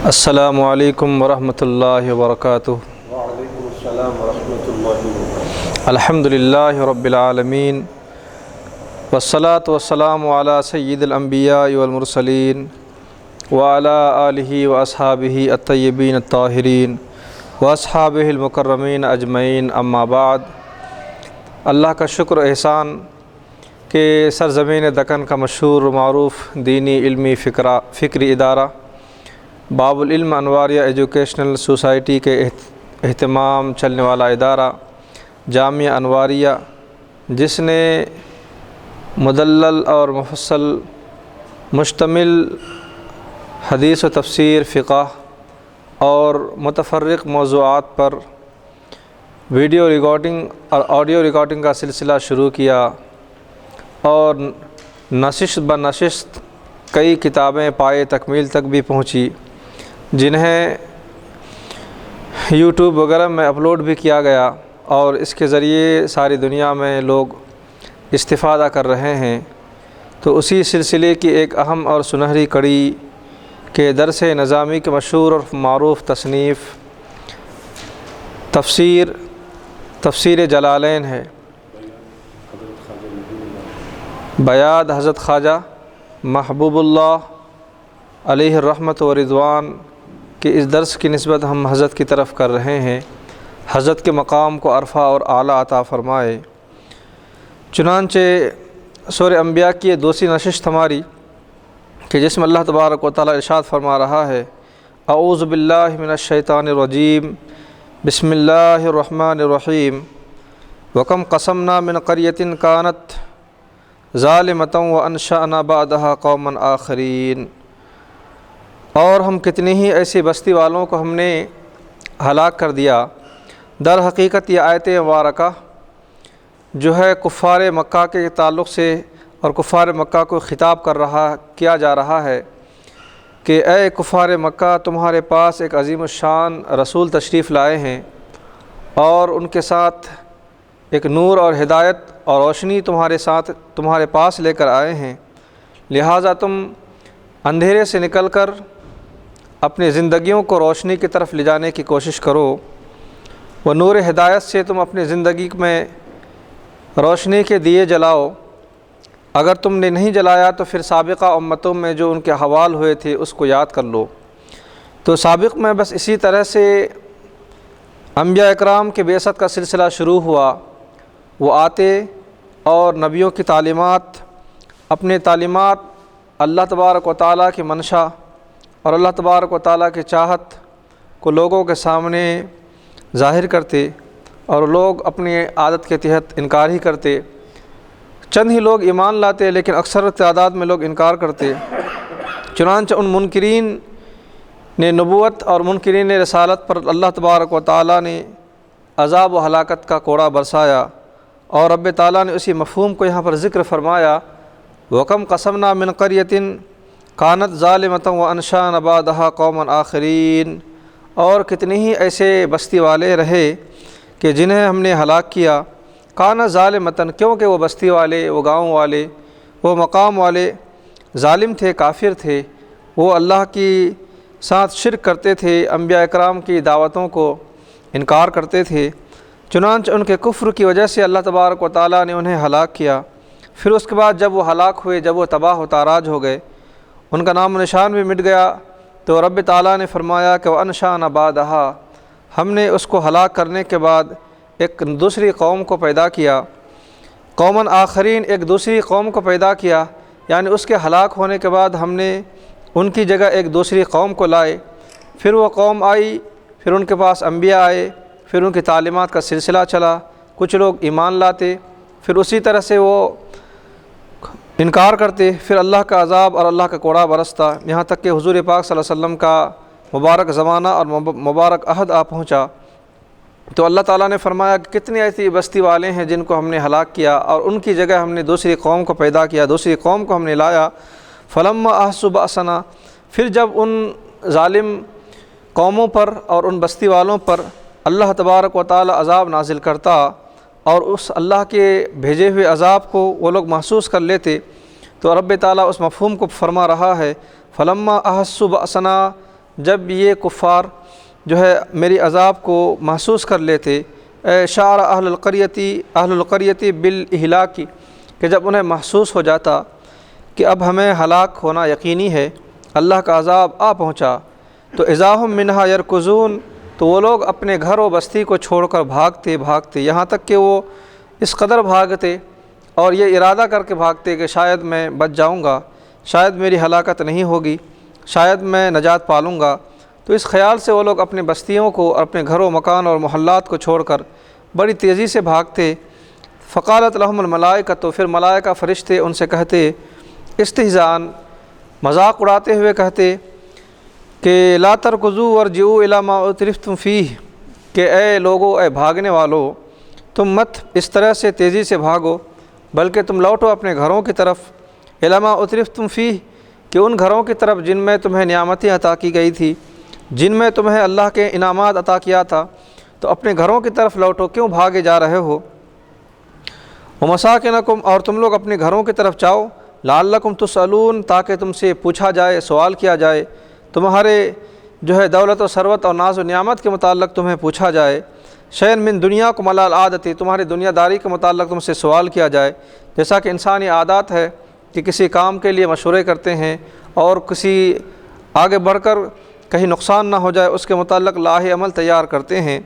السلام علیکم ورحمۃ اللہ وبرکاتہ۔ وعلیکم السلام ورحمۃ اللہ وبرکاتہ۔ الحمدللہ رب العالمین والصلاة والسلام علی سید الانبیاء والمرسلین وعلی آلہ واصحابہ الطیبین الطاہرین واصحابہ المکرمین اجمعین، اما بعد۔ اللہ کا شکر و احسان کہ سرزمین دکن کا مشہور و معروف دینی علمی فکری ادارہ باب العلم انواریہ ایجوکیشنل سوسائٹی کے اہتمام چلنے والا ادارہ جامعہ انواریہ، جس نے مدلل اور مفصل مشتمل حدیث و تفسیر، فقہ اور متفرق موضوعات پر ویڈیو ریکارڈنگ اور آڈیو ریکارڈنگ کا سلسلہ شروع کیا، اور نشست بنشست کئی کتابیں پائے تکمیل تک بھی پہنچی، جنہیں یوٹیوب وغیرہ میں اپلوڈ بھی کیا گیا، اور اس کے ذریعے ساری دنیا میں لوگ استفادہ کر رہے ہیں۔ تو اسی سلسلے کی ایک اہم اور سنہری کڑی کے درس نظامی کے مشہور اور معروف تصنیف تفسیر جلالین ہے، بیاد حضرت خواجہ محبوب اللہ علیہ الرحمت و رضوان کہ اس درس کی نسبت ہم حضرت کی طرف کر رہے ہیں۔ حضرت کے مقام کو عرفہ اور اعلیٰ عطا فرمائے۔ چنانچہ سورہ انبیاء کی یہ دوسری نشست ہماری کہ جس میں اللہ تبارک و تعالیٰ ارشاد فرما رہا ہے، اعوذ باللہ من الشیطان الرجیم، بسم اللہ الرحمن الرحیم، وَكَمْ قَسَمْنَا مِنْ قَرْيَةٍ كَانَتْ ظَالِمَةً وَأَنشَأْنَا بَعْدَهَا قَوْمًا آخَرِينَ۔ اور ہم کتنی ہی ایسی بستی والوں کو ہم نے ہلاک کر دیا۔ در حقیقت یہ آیت مبارکہ جو ہے کفار مکہ کے تعلق سے اور کفار مکہ کو خطاب کیا جا رہا ہے کہ اے کفار مکہ، تمہارے پاس ایک عظیم الشان رسول تشریف لائے ہیں، اور ان کے ساتھ ایک نور اور ہدایت اور روشنی تمہارے پاس لے کر آئے ہیں، لہٰذا تم اندھیرے سے نکل کر اپنی زندگیوں کو روشنی کی طرف لے جانے کی کوشش کرو، وہ نور ہدایت سے تم اپنی زندگی میں روشنی کے دیے جلاؤ۔ اگر تم نے نہیں جلایا تو پھر سابقہ امتوں میں جو ان کے حوال ہوئے تھے اس کو یاد کر لو۔ تو سابق میں بس اسی طرح سے انبیاء اکرام کے بعثت کا سلسلہ شروع ہوا، وہ آتے اور نبیوں کی تعلیمات، اپنے تعلیمات اللہ تبارک و تعالیٰ کی منشا اور اللہ تبارک و تعالیٰ کی چاہت کو لوگوں کے سامنے ظاہر کرتے، اور لوگ اپنی عادت کے تحت انکار ہی کرتے۔ چند ہی لوگ ایمان لاتے، لیکن اکثر تعداد میں لوگ انکار کرتے۔ چنانچہ ان منکرین نے نبوت اور منکرین رسالت پر اللہ تبارک و تعالیٰ نے عذاب و ہلاکت کا کوڑا برسایا، اور رب تعالیٰ نے اسی مفہوم کو یہاں پر ذکر فرمایا، وَكَمْ قَسَمْنَا مِنْ قَرْيَةٍ كَانَتْ ظَالِمَةً وَأَنشَأْنَا بَعْدَهَا قَوْمًا آخَرِينَ۔ اور کتنی ہی ایسے بستی والے رہے کہ جنہیں ہم نے ہلاک کیا، كَانَتْ ظَالِمَةً، کیونکہ وہ بستی والے، وہ گاؤں والے، وہ مقام والے ظالم تھے، کافر تھے، وہ اللہ کی ساتھ شرک کرتے تھے، انبیاء اکرام کی دعوتوں کو انکار کرتے تھے۔ چنانچہ ان کے کفر کی وجہ سے اللہ تبارک و تعالیٰ نے انہیں ہلاک کیا۔ پھر اس کے بعد جب وہ ہلاک ہوئے، جب وہ تباہ و تاراج ہو گئے، ان کا نام و نشان بھی مٹ گیا، تو رب تعالیٰ نے فرمایا کہ وَأَنشَأْنَا بَعْدَهَا، ہم نے اس کو ہلاک کرنے کے بعد ایک دوسری قوم کو پیدا کیا، قوماً آخرین، ایک دوسری قوم کو پیدا کیا، یعنی اس کے ہلاک ہونے کے بعد ہم نے ان کی جگہ ایک دوسری قوم کو لائے۔ پھر وہ قوم آئی، پھر ان کے پاس انبیاء آئے، پھر ان کی تعلیمات کا سلسلہ چلا، کچھ لوگ ایمان لاتے، پھر اسی طرح سے وہ انکار کرتے، پھر اللہ کا عذاب اور اللہ کا کوڑا برستا، یہاں تک کہ حضور پاک صلی اللہ علیہ وسلم کا مبارک زمانہ اور مبارک عہد آ پہنچا۔ تو اللہ تعالیٰ نے فرمایا کہ کتنی ایسی بستی والے ہیں جن کو ہم نے ہلاک کیا، اور ان کی جگہ ہم نے دوسری قوم کو پیدا کیا، دوسری قوم کو ہم نے لایا۔ فَلَمَّا أَحَسُّوا بَأْسَنَا، پھر جب ان ظالم قوموں پر اور ان بستی والوں پر اللہ تبارک و تعالیٰ عذاب نازل کرتا، اور اس اللہ کے بھیجے ہوئے عذاب کو وہ لوگ محسوس کر لیتے، تو رب تعالیٰ اس مفہوم کو فرما رہا ہے، فلما احسوا بأسنا، جب یہ کفار جو ہے میری عذاب کو محسوس کر لیتے، شعر اہل القریتی بالاہلاک، کہ جب انہیں محسوس ہو جاتا کہ اب ہمیں ہلاک ہونا یقینی ہے، اللہ کا عذاب آ پہنچا، تو اذا ہم منہا یرکضون، تو وہ لوگ اپنے گھر و بستی کو چھوڑ کر بھاگتے یہاں تک کہ وہ اس قدر بھاگتے اور یہ ارادہ کر کے بھاگتے کہ شاید میں بچ جاؤں گا، شاید میری ہلاکت نہیں ہوگی، شاید میں نجات پالوں گا، تو اس خیال سے وہ لوگ اپنی بستیوں کو اور اپنے گھر و مکان اور محلات کو چھوڑ کر بڑی تیزی سے بھاگتے۔ فقالت لهم الملائکہ، تو پھر ملائکہ فرشتے ان سے کہتے، استہزاءً، مذاق اڑاتے ہوئے کہتے کہ لا ترکضوا وارجعوا الی ما اترفتم فیہ، کہ اے لوگو، اے بھاگنے والو، تم مت اس طرح سے تیزی سے بھاگو، بلکہ تم لوٹو اپنے گھروں کی طرف، الی ما اترفتم فیہ، کہ ان گھروں کی طرف جن میں تمہیں نعمتیں عطا کی گئی تھی، جن میں تمہیں اللہ کے انعامات عطا کیا تھا، تو اپنے گھروں کی طرف لوٹو، کیوں بھاگے جا رہے ہو؟ ومساکنکم، اور تم لوگ اپنے گھروں کی طرف جاؤ، لعلکم تسألون، تاکہ تم سے پوچھا جائے، سوال کیا جائے، تمہارے جو ہے دولت و ثروت اور ناز و نعمت کے متعلق تمہیں پوچھا جائے، شیئن من دنیاکم علی العادۃ، تمہاری دنیا داری کے متعلق تم سے سوال کیا جائے، جیسا کہ انسانی عادات ہے کہ کسی کام کے لیے مشورے کرتے ہیں اور کسی آگے بڑھ کر کہیں نقصان نہ ہو جائے اس کے متعلق لاہ عمل تیار کرتے ہیں،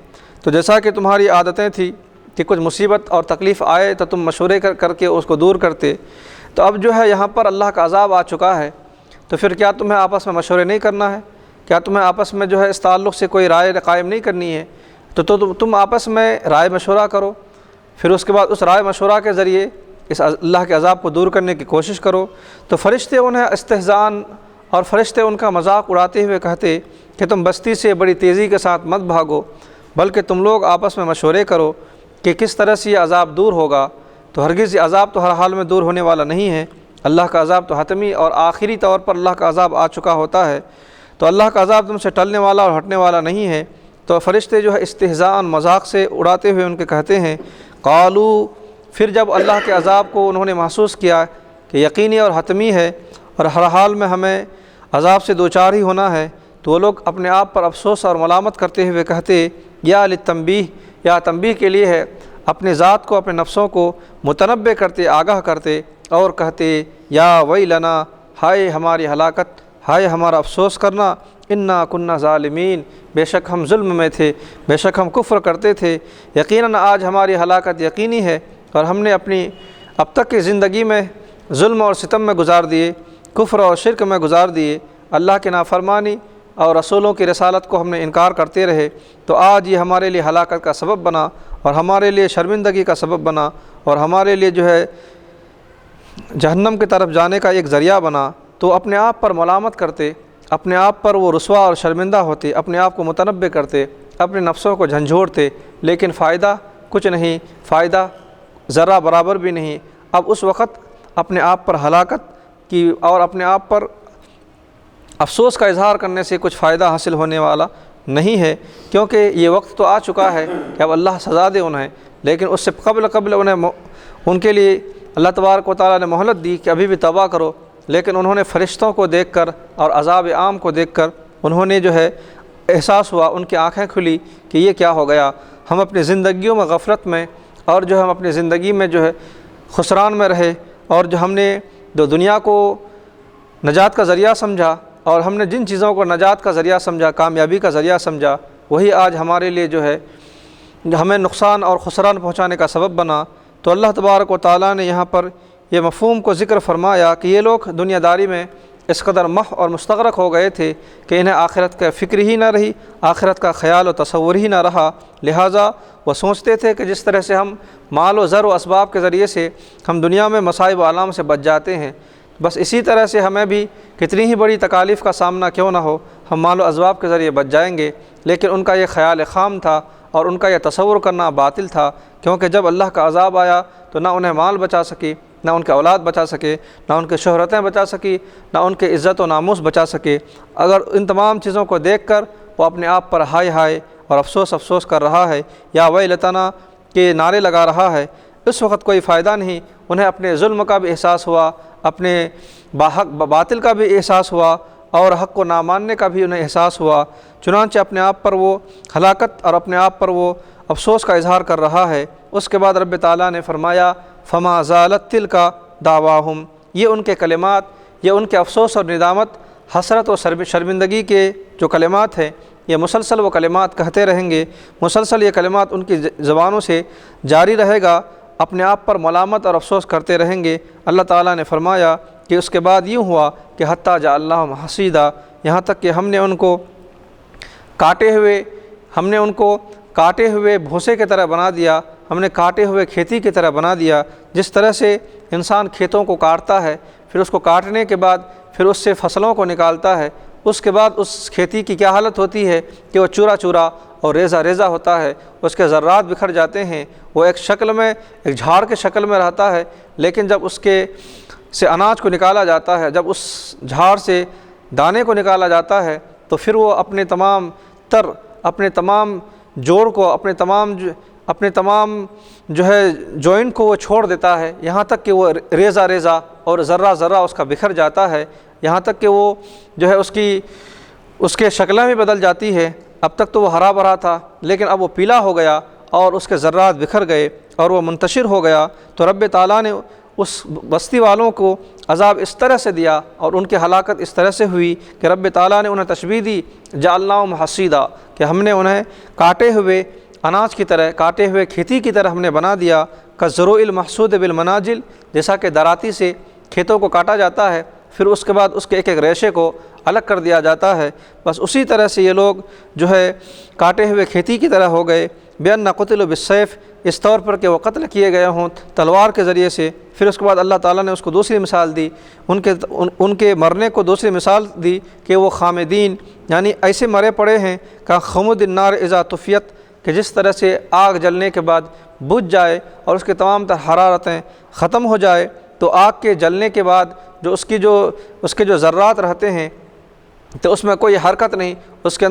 تو جیسا کہ تمہاری عادتیں تھیں کہ کچھ مصیبت اور تکلیف آئے تو تم مشورے کر کے اس کو دور کرتے، تو اب جو ہے یہاں پر اللہ کا عذاب آ چکا ہے، تو پھر کیا تمہیں آپس میں مشورے نہیں کرنا ہے؟ کیا تمہیں آپس میں جو ہے اس تعلق سے کوئی رائے قائم نہیں کرنی ہے؟ تو تم آپس میں رائے مشورہ کرو، پھر اس کے بعد اس رائے مشورہ کے ذریعے اس اللہ کے عذاب کو دور کرنے کی کوشش کرو۔ تو فرشتے انہیں استہزاءً، اور فرشتے ان کا مذاق اڑاتے ہوئے کہتے کہ تم بستی سے بڑی تیزی کے ساتھ مت بھاگو، بلکہ تم لوگ آپس میں مشورے کرو کہ کس طرح سے یہ عذاب دور ہوگا۔ تو ہرگز یہ عذاب تو ہر حال میں دور ہونے والا نہیں ہے، اللہ کا عذاب تو حتمی اور آخری طور پر اللہ کا عذاب آ چکا ہوتا ہے، تو اللہ کا عذاب تم سے ٹلنے والا اور ہٹنے والا نہیں ہے۔ تو فرشتے جو ہے استہزاءً، مذاق سے اڑاتے ہوئے ان کے کہتے ہیں، قالو، پھر جب اللہ کے عذاب کو انہوں نے محسوس کیا کہ یقینی اور حتمی ہے اور ہر حال میں ہمیں عذاب سے دوچار ہی ہونا ہے، تو وہ لوگ اپنے آپ پر افسوس اور ملامت کرتے ہوئے کہتے، یا للتنبیہ، یا تنبیہ کے لیے ہے، اپنے ذات کو، اپنے نفسوں کو متنبہ کرتے، آگاہ کرتے اور کہتے، یا ویلنا، ہائے ہماری ہلاکت، ہائے ہمارا افسوس کرنا، انا کننا ظالمین، بے شک ہم ظلم میں تھے، بے شک ہم کفر کرتے تھے، یقیناً آج ہماری ہلاکت یقینی ہے، اور ہم نے اپنی اب تک کی زندگی میں ظلم اور ستم میں گزار دیے، کفر اور شرک میں گزار دیے، اللہ کے نافرمانی اور رسولوں کی رسالت کو ہم نے انکار کرتے رہے، تو آج یہ ہمارے لیے ہلاکت کا سبب بنا اور ہمارے لیے شرمندگی کا سبب بنا اور ہمارے لیے جو ہے جہنم کی طرف جانے کا ایک ذریعہ بنا۔ تو اپنے آپ پر ملامت کرتے، اپنے آپ پر وہ رسوا اور شرمندہ ہوتے، اپنے آپ کو متنبہ کرتے، اپنے نفسوں کو جھنجھوڑتے، لیکن فائدہ کچھ نہیں، فائدہ ذرہ برابر بھی نہیں۔ اب اس وقت اپنے آپ پر ہلاکت کی اور اپنے آپ پر افسوس کا اظہار کرنے سے کچھ فائدہ حاصل ہونے والا نہیں ہے، کیونکہ یہ وقت تو آ چکا ہے کہ اب اللہ سزا دے انہیں، لیکن اس سے قبل ان کے لیے اللہ تبارک و تعالیٰ نے مہلت دی کہ ابھی بھی توبہ کرو، لیکن انہوں نے فرشتوں کو دیکھ کر اور عذاب عام کو دیکھ کر انہوں نے جو ہے احساس ہوا، ان کی آنکھیں کھلی کہ یہ کیا ہو گیا، ہم اپنی زندگیوں میں غفلت میں اور جو ہم اپنی زندگی میں جو ہے خسران میں رہے، اور جو ہم نے جو دنیا کو نجات کا ذریعہ سمجھا اور ہم نے جن چیزوں کو نجات کا ذریعہ سمجھا، کامیابی کا ذریعہ سمجھا، وہی آج ہمارے لیے جو ہے ہمیں نقصان اور خسران پہنچانے کا سبب بنا۔ تو اللہ تبارک و تعالیٰ نے یہاں پر یہ مفہوم کو ذکر فرمایا کہ یہ لوگ دنیا داری میں اس قدر محو اور مستغرق ہو گئے تھے کہ انہیں آخرت کا فکر ہی نہ رہی، آخرت کا خیال و تصور ہی نہ رہا، لہٰذا وہ سوچتے تھے کہ جس طرح سے ہم مال و زر و اسباب کے ذریعے سے ہم دنیا میں مصائب و آلام سے بچ جاتے ہیں، بس اسی طرح سے ہمیں بھی کتنی ہی بڑی تکالیف کا سامنا کیوں نہ ہو، ہم مال و اسباب کے ذریعے بچ جائیں گے۔ لیکن ان کا یہ خیال خام تھا اور ان کا یہ تصور کرنا باطل تھا، کیونکہ جب اللہ کا عذاب آیا تو نہ انہیں مال بچا سکی، نہ ان کے اولاد بچا سکے، نہ ان کے شہرتیں بچا سکی، نہ ان کے عزت و ناموس بچا سکے۔ اگر ان تمام چیزوں کو دیکھ کر وہ اپنے آپ پر ہائے ہائے اور افسوس کر رہا ہے، یا ویلتنا کے نعرے لگا رہا ہے، اس وقت کوئی فائدہ نہیں۔ انہیں اپنے ظلم کا بھی احساس ہوا، اپنے باطل کا بھی احساس ہوا، اور حق کو نہ ماننے کا بھی انہیں احساس ہوا، چنانچہ اپنے آپ پر وہ ہلاکت اور اپنے آپ پر وہ افسوس کا اظہار کر رہا ہے۔ اس کے بعد رب تعالیٰ نے فرمایا فما زالت تلک دعواہم، یہ ان کے کلمات، یہ ان کے افسوس اور ندامت، حسرت و شرمندگی کے جو کلمات ہیں، یہ مسلسل وہ کلمات کہتے رہیں گے، مسلسل یہ کلمات ان کی زبانوں سے جاری رہے گا، اپنے آپ پر ملامت اور افسوس کرتے رہیں گے۔ اللہ تعالیٰ نے فرمایا کہ اس کے بعد یوں ہوا کہ حتیٰ جعلناہم حصیدا، یہاں تک کہ ہم نے ان کو کاٹے ہوئے بھوسے کی طرح بنا دیا، ہم نے کاٹے ہوئے کھیتی کی طرح بنا دیا۔ جس طرح سے انسان کھیتوں کو کاٹتا ہے، پھر اس کو کاٹنے کے بعد پھر اس سے فصلوں کو نکالتا ہے، اس کے بعد اس کھیتی کی کیا حالت ہوتی ہے کہ وہ چورا چورا اور ریزہ ریزہ ہوتا ہے، اس کے ذرات بکھر جاتے ہیں، وہ ایک شکل میں، ایک جھاڑ کے شکل میں رہتا ہے، لیکن جب اس کے سے اناج کو نکالا جاتا ہے، جب اس جھاڑ سے دانے کو نکالا جاتا ہے، تو پھر وہ اپنے تمام جوڑ کو، اپنے تمام جو ہے جوائنٹ کو وہ چھوڑ دیتا ہے، یہاں تک کہ وہ ریزہ ریزہ اور ذرہ ذرہ اس کا بکھر جاتا ہے، یہاں تک کہ وہ جو ہے اس کے شکلیں بھی بدل جاتی ہے۔ اب تک تو وہ ہرا بھرا تھا، لیکن اب وہ پیلا ہو گیا اور اس کے ذرات بکھر گئے اور وہ منتشر ہو گیا۔ تو رب تعالیٰ نے اس بستی والوں کو عذاب اس طرح سے دیا اور ان کی ہلاکت اس طرح سے ہوئی کہ رب تعالیٰ نے انہیں تشبیہ دی جعلناہم حصیدا، کہ ہم نے انہیں کاٹے ہوئے اناج کی طرح، کاٹے ہوئے کھیتی کی طرح ہم نے بنا دیا، کالزروع المحصود بالمناجل، جیسا کہ دراتی سے کھیتوں کو کاٹا جاتا ہے، پھر اس کے بعد اس کے ایک ایک ریشے کو الگ کر دیا جاتا ہے، بس اسی طرح سے یہ لوگ جو ہے کاٹے ہوئے کھیتی کی طرح ہو گئے۔ بِأَنَّ قُتِلُوا بِالسَّيْفِ، اس طور پر کہ وہ قتل کیے گئے ہوں تلوار کے ذریعے سے۔ پھر اس کے بعد اللہ تعالیٰ نے اس کو دوسری مثال دی، ان کے مرنے کو دوسری مثال دی کہ وہ خامدین، یعنی ایسے مرے پڑے ہیں کہ خمود النار اذا طفیت، کہ جس طرح سے آگ جلنے کے بعد بجھ جائے اور اس کے تمام تر حرارتیں ختم ہو جائے، تو آگ کے جلنے کے بعد جو اس کے جو ذرات رہتے ہیں تو اس میں کوئی حرکت نہیں، اس کے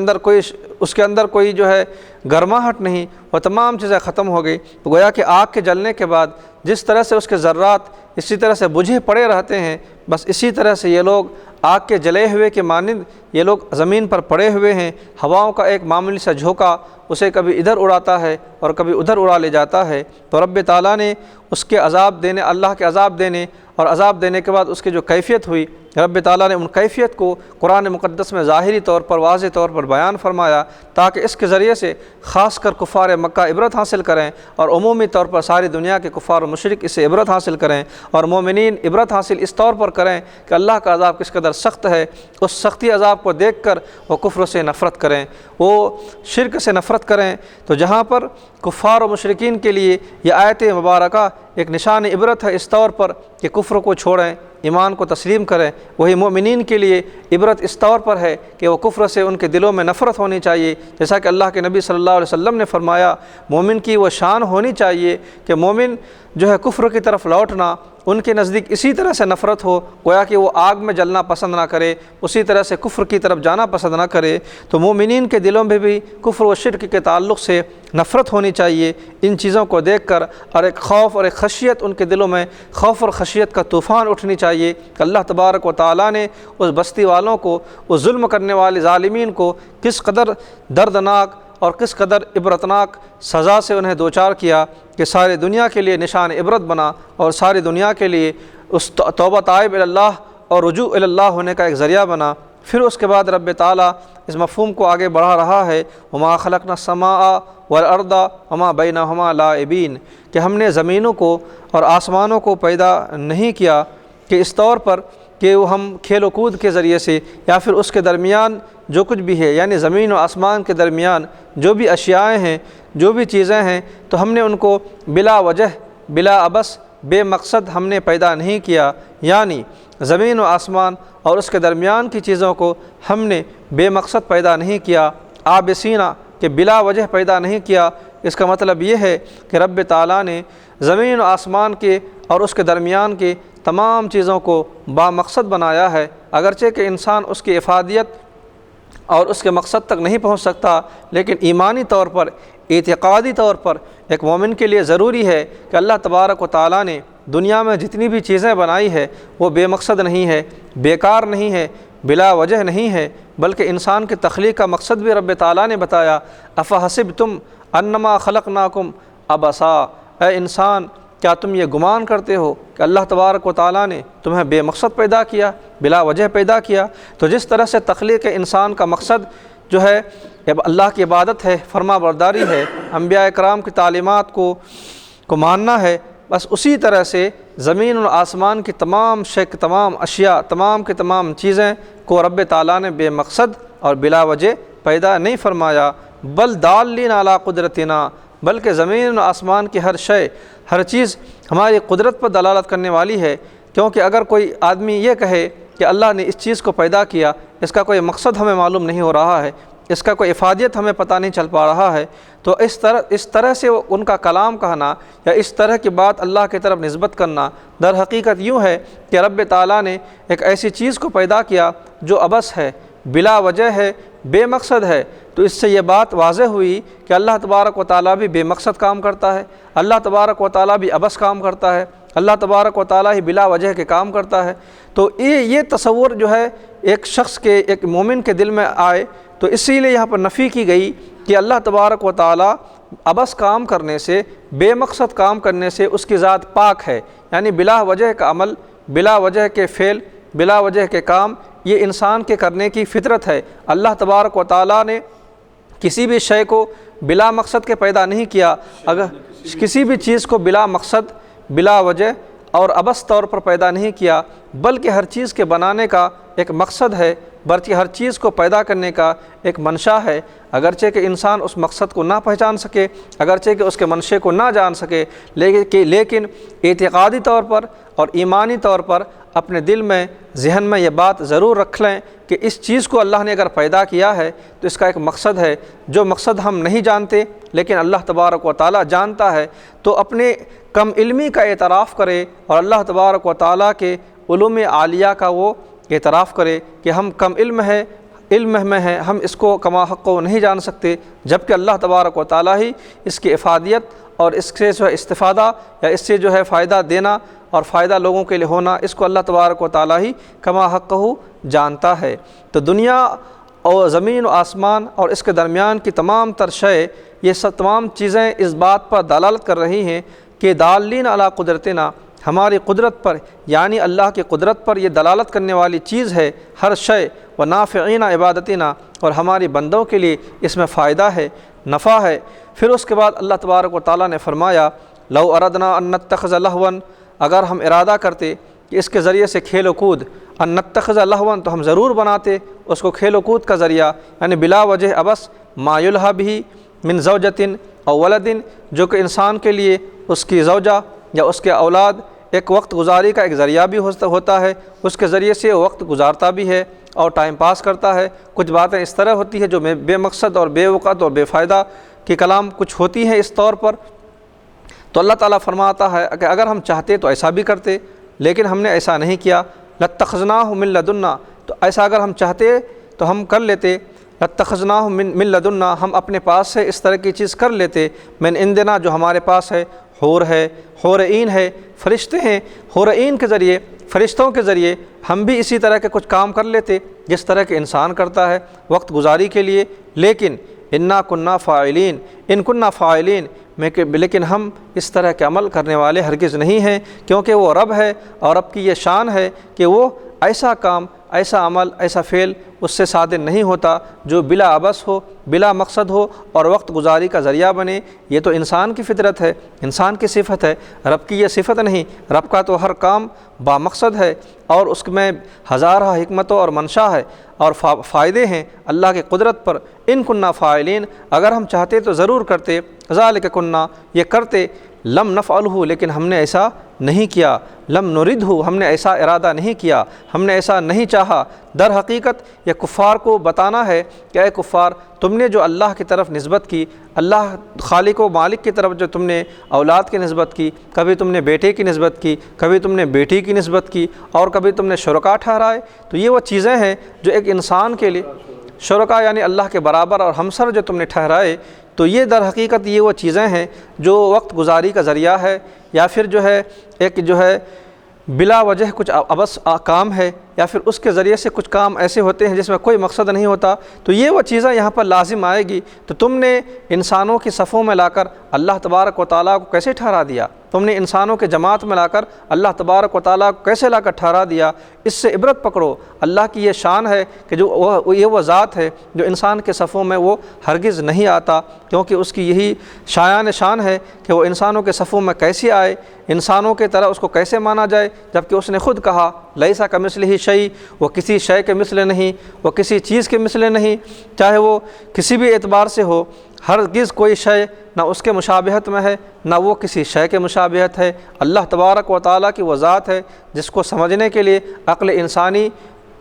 اندر کوئی جو ہے گرماہٹ نہیں، وہ تمام چیزیں ختم ہو گئی۔ تو گویا کہ آگ کے جلنے کے بعد جس طرح سے اس کے ذرات اسی طرح سے بجھے پڑے رہتے ہیں، بس اسی طرح سے یہ لوگ آگ کے جلے ہوئے کے مانند یہ لوگ زمین پر پڑے ہوئے ہیں۔ ہواؤں کا ایک معمولی سا جھونکا اسے کبھی ادھر اڑاتا ہے اور کبھی ادھر اڑا لے جاتا ہے۔ تو رب تعالیٰ نے اس کے عذاب دینے، اللہ کے عذاب دینے اور عذاب دینے کے بعد اس کی جو کیفیت ہوئی، رب تعالیٰ نے ان کیفیت کو قرآن مقدس میں ظاہری طور پر، واضح طور پر بیان فرمایا، تاکہ اس کے ذریعے سے خاص کر کفار مکہ عبرت حاصل کریں اور عمومی طور پر ساری دنیا کے کفار و مشرک اس سے عبرت حاصل کریں، اور مومنین عبرت حاصل اس طور پر کریں کہ اللہ کا عذاب کس قدر سخت ہے، اس سختی عذاب کو دیکھ کر وہ کفر سے نفرت کریں، وہ شرک سے نفرت کریں۔ تو جہاں پر کفار و مشرکین کے لیے یہ آیت مبارکہ ایک نشان عبرت ہے اس طور پر کہ کفر کو چھوڑیں، ایمان کو تسلیم کریں، وہی مومنین کے لیے عبرت اس طور پر ہے کہ وہ کفر سے ان کے دلوں میں نفرت ہونی چاہیے، جیسا کہ اللہ کے نبی صلی اللہ علیہ وسلم نے فرمایا مومن کی وہ شان ہونی چاہیے کہ مومن جو ہے کفر کی طرف لوٹنا ان کے نزدیک اسی طرح سے نفرت ہو، گویا کہ وہ آگ میں جلنا پسند نہ کرے، اسی طرح سے کفر کی طرف جانا پسند نہ کرے۔ تو مومنین کے دلوں میں بھی کفر و شرک کے تعلق سے نفرت ہونی چاہیے ان چیزوں کو دیکھ کر، اور ایک خوف اور ایک خشیت ان کے دلوں میں، خوف اور خشیت کا طوفان اٹھنی چاہیے کہ اللہ تبارک و تعالیٰ نے اس بستی والوں کو، اس ظلم کرنے والے ظالمین کو کس قدر دردناک اور کس قدر عبرتناک سزا سے انہیں دوچار کیا کہ ساری دنیا کے لیے نشان عبرت بنا اور ساری دنیا کے لیے اس توبہ تائب اللہ اور رجوع اللہ ہونے کا ایک ذریعہ بنا۔ پھر اس کے بعد رب تعالیٰ اس مفہوم کو آگے بڑھا رہا ہے وما خلقنا السماء والارض وما بینہما لاعبین، کہ ہم نے زمینوں کو اور آسمانوں کو پیدا نہیں کیا کہ اس طور پر کہ وہ ہم کھیل و کود کے ذریعے سے یا پھر اس کے درمیان جو کچھ بھی ہے، یعنی زمین و آسمان کے درمیان جو بھی اشیاء ہیں، جو بھی چیزیں ہیں، تو ہم نے ان کو بلا وجہ، بلا عبث، بے مقصد ہم نے پیدا نہیں کیا، یعنی زمین و آسمان اور اس کے درمیان کی چیزوں کو ہم نے بے مقصد پیدا نہیں کیا، عابثینہ کہ بلا وجہ پیدا نہیں کیا۔ اس کا مطلب یہ ہے کہ رب تعالیٰ نے زمین و آسمان کے اور اس کے درمیان کے تمام چیزوں کو بامقصد بنایا ہے، اگرچہ کہ انسان اس کی افادیت اور اس کے مقصد تک نہیں پہنچ سکتا، لیکن ایمانی طور پر، اعتقادی طور پر ایک مومن کے لیے ضروری ہے کہ اللہ تبارک و تعالیٰ نے دنیا میں جتنی بھی چیزیں بنائی ہے وہ بے مقصد نہیں ہے، بیکار نہیں ہے، بلا وجہ نہیں ہے، بلکہ انسان کی تخلیق کا مقصد بھی رب تعالیٰ نے بتایا۔ افحسبتم انما خلقناکم عبثا، اے انسان کیا تم یہ گمان کرتے ہو کہ اللہ تبارک و تعالیٰ نے تمہیں بے مقصد پیدا کیا، بلا وجہ پیدا کیا؟ تو جس طرح سے تخلیق انسان کا مقصد جو ہے اللہ کی عبادت ہے، فرما برداری ہے، انبیاء کرام کی تعلیمات کو ماننا ہے، بس اسی طرح سے زمین اور آسمان کی تمام اشیاء، تمام کی تمام چیزیں کو رب تعالیٰ نے بے مقصد اور بلا وجہ پیدا نہیں فرمایا۔ بل دالین علی قدرتنا، بلکہ زمین و آسمان کی ہر چیز ہماری قدرت پر دلالت کرنے والی ہے۔ کیونکہ اگر کوئی آدمی یہ کہے کہ اللہ نے اس چیز کو پیدا کیا، اس کا کوئی مقصد ہمیں معلوم نہیں ہو رہا ہے، اس کا کوئی افادیت ہمیں پتہ نہیں چل پا رہا ہے، تو اس طرح سے ان کا کلام کہنا یا اس طرح کی بات اللہ کی طرف نسبت کرنا در حقیقت یوں ہے کہ رب تعالیٰ نے ایک ایسی چیز کو پیدا کیا جو عبث ہے، بلا وجہ ہے، بے مقصد ہے۔ تو اس سے یہ بات واضح ہوئی کہ اللہ تبارک و تعالیٰ بھی بے مقصد کام کرتا ہے، اللہ تبارک و تعالیٰ بھی عبث کام کرتا ہے، اللہ تبارک و تعالیٰ ہی بلا وجہ کے کام کرتا ہے۔ تو یہ تصور جو ہے ایک شخص کے، ایک مومن کے دل میں آئے، تو اسی لیے یہاں پر نفی کی گئی کہ اللہ تبارک و تعالیٰ عبث کام کرنے سے، بے مقصد کام کرنے سے اس کی ذات پاک ہے، یعنی بلا وجہ کا عمل، بلا وجہ کے فعل، بلا وجہ کے کام یہ انسان کے کرنے کی فطرت ہے۔ اللہ تبارک و تعالیٰ نے کسی بھی شے کو بلا مقصد کے پیدا نہیں کیا، اگر کسی بھی چیز کو بلا مقصد، بلا وجہ اور عبث طور پر پیدا نہیں کیا، بلکہ ہر چیز کے بنانے کا ایک مقصد ہے، بلکہ ہر چیز کو پیدا کرنے کا ایک منشا ہے۔ اگرچہ کہ انسان اس مقصد کو نہ پہچان سکے، اگرچہ کہ اس کے منشے کو نہ جان سکے، لیکن اعتقادی طور پر اور ایمانی طور پر اپنے دل میں، ذہن میں یہ بات ضرور رکھ لیں کہ اس چیز کو اللہ نے اگر پیدا کیا ہے تو اس کا ایک مقصد ہے، جو مقصد ہم نہیں جانتے لیکن اللہ تبارک و تعالیٰ جانتا ہے۔ تو اپنے کم علمی کا اعتراف کرے اور اللہ تبارک و تعالیٰ کے علوم عالیہ کا وہ اعتراف کرے کہ ہم کم علم میں ہیں، ہم اس کو کما حق کو نہیں جان سکتے، جبکہ اللہ تبارک و تعالیٰ ہی اس کی افادیت اور اس سے جو ہے استفادہ یا اس سے جو ہے فائدہ دینا اور فائدہ لوگوں کے لیے ہونا، اس کو اللہ تبارک و تعالیٰ ہی کما حق جانتا ہے۔ تو دنیا اور زمین و آسمان اور اس کے درمیان کی تمام تر شے، یہ سب تمام چیزیں اس بات پر دلالت کر رہی ہیں کہ دالین علی قدرتنا، ہماری قدرت پر، یعنی اللہ کی قدرت پر یہ دلالت کرنے والی چیز ہے ہر شے، و نافعین عبادتنا، اور ہماری بندوں کے لیے اس میں فائدہ ہے، نفع ہے۔ پھر اس کے بعد اللہ تبارک و تعالیٰ نے فرمایا لو اردنا ان نتخذ لہوا، اگر ہم ارادہ کرتے کہ اس کے ذریعے سے کھیل و کود، ان نتخذ لہوا تو ہم ضرور بناتے اس کو کھیل و کود کا ذریعہ، یعنی بلا وجہ عبث، ما یلہا بھی من زوجۃ او ولد، جو کہ انسان کے لیے اس کی زوجہ یا اس کے اولاد ایک وقت گزاری کا ایک ذریعہ بھی ہوتا ہے، اس کے ذریعے سے وہ وقت گزارتا بھی ہے اور ٹائم پاس کرتا ہے۔ کچھ باتیں اس طرح ہوتی ہیں جو بے مقصد اور بے وقت اور بے فائدہ کی کلام کچھ ہوتی ہیں اس طور پر، تو اللہ تعالیٰ فرماتا ہے کہ اگر ہم چاہتے تو ایسا بھی کرتے، لیکن ہم نے ایسا نہیں کیا۔ لاتخذناہ من لدنا، تو ایسا اگر ہم چاہتے تو ہم کر لیتے، لاتخذناہ من لدنا، ہم اپنے پاس سے اس طرح کی چیز کر لیتے، من عندنا، جو ہمارے پاس ہے، حور ہے، حور عین ہے، فرشتے ہیں، حور عین کے ذریعے، فرشتوں کے ذریعے ہم بھی اسی طرح کے کچھ کام کر لیتے جس طرح کے انسان کرتا ہے وقت گزاری کے لیے، لیکن انا کننا فاعلین، ان کننا فاعلین، لیکن ہم اس طرح کے عمل کرنے والے ہرگز نہیں ہیں، کیونکہ وہ رب ہے اور رب کی یہ شان ہے کہ وہ ایسا کام، ایسا عمل، ایسا فعل اس سے صادر نہیں ہوتا جو بلا عبث ہو، بلا مقصد ہو اور وقت گزاری کا ذریعہ بنے۔ یہ تو انسان کی فطرت ہے، انسان کی صفت ہے، رب کی یہ صفت نہیں۔ رب کا تو ہر کام با مقصد ہے اور اس میں ہزارہ حکمتوں اور منشا ہے اور فائدے ہیں اللہ کی قدرت پر۔ ان کننا فاعلین، اگر ہم چاہتے تو ضرور کرتے، ذالک کننا، یہ کرتے، لم نفعلہ، لیکن ہم نے ایسا نہیں کیا، لم نردہ، ہم نے ایسا ارادہ نہیں کیا، ہم نے ایسا نہیں چاہا۔ در حقیقت یہ کفار کو بتانا ہے کہ اے کفار، تم نے جو اللہ کی طرف نسبت کی، اللہ خالق و مالک کی طرف جو تم نے اولاد کی نسبت کی، کبھی تم نے بیٹے کی نسبت کی، کبھی تم نے بیٹی کی نسبت کی، اور کبھی تم نے شرکا ٹھہرائے، تو یہ وہ چیزیں ہیں جو ایک انسان کے لیے، شرکا یعنی اللہ کے برابر اور ہمسر جو تم نے ٹھہرائے، تو یہ در حقیقت یہ وہ چیزیں ہیں جو وقت گزاری کا ذریعہ ہے، یا پھر جو ہے ایک جو ہے بلا وجہ کچھ عبث کام ہے یا پھر اس کے ذریعے سے کچھ کام ایسے ہوتے ہیں جس میں کوئی مقصد نہیں ہوتا، تو یہ وہ چیزیں یہاں پر لازم آئے گی۔ تو تم نے انسانوں کی صفوں میں لا کر اللہ تبارک و تعالیٰ کو کیسے ٹھہرا دیا؟ تم نے انسانوں کے جماعت میں لا کر اللہ تبارک و تعالیٰ کو کیسے لا کر ٹھہرا دیا؟ اس سے عبرت پکڑو۔ اللہ کی یہ شان ہے کہ یہ وہ ذات ہے جو انسان کے صفوں میں وہ ہرگز نہیں آتا، کیونکہ اس کی یہی شان ہے کہ وہ انسانوں کے صفوں میں کیسے آئے، انسانوں کے طرح اس کو کیسے مانا جائے، جبکہ اس نے خود کہا لیسا کمثلہ شیء، وہ کسی شے کے مثل نہیں، وہ کسی چیز کے مثل نہیں، چاہے وہ کسی بھی اعتبار سے ہو، ہرگز کوئی شے نہ اس کے مشابہت میں ہے نہ وہ کسی شے کے مشابہت ہے۔ اللہ تبارک و تعالیٰ کی وہ ذات ہے جس کو سمجھنے کے لیے عقل انسانی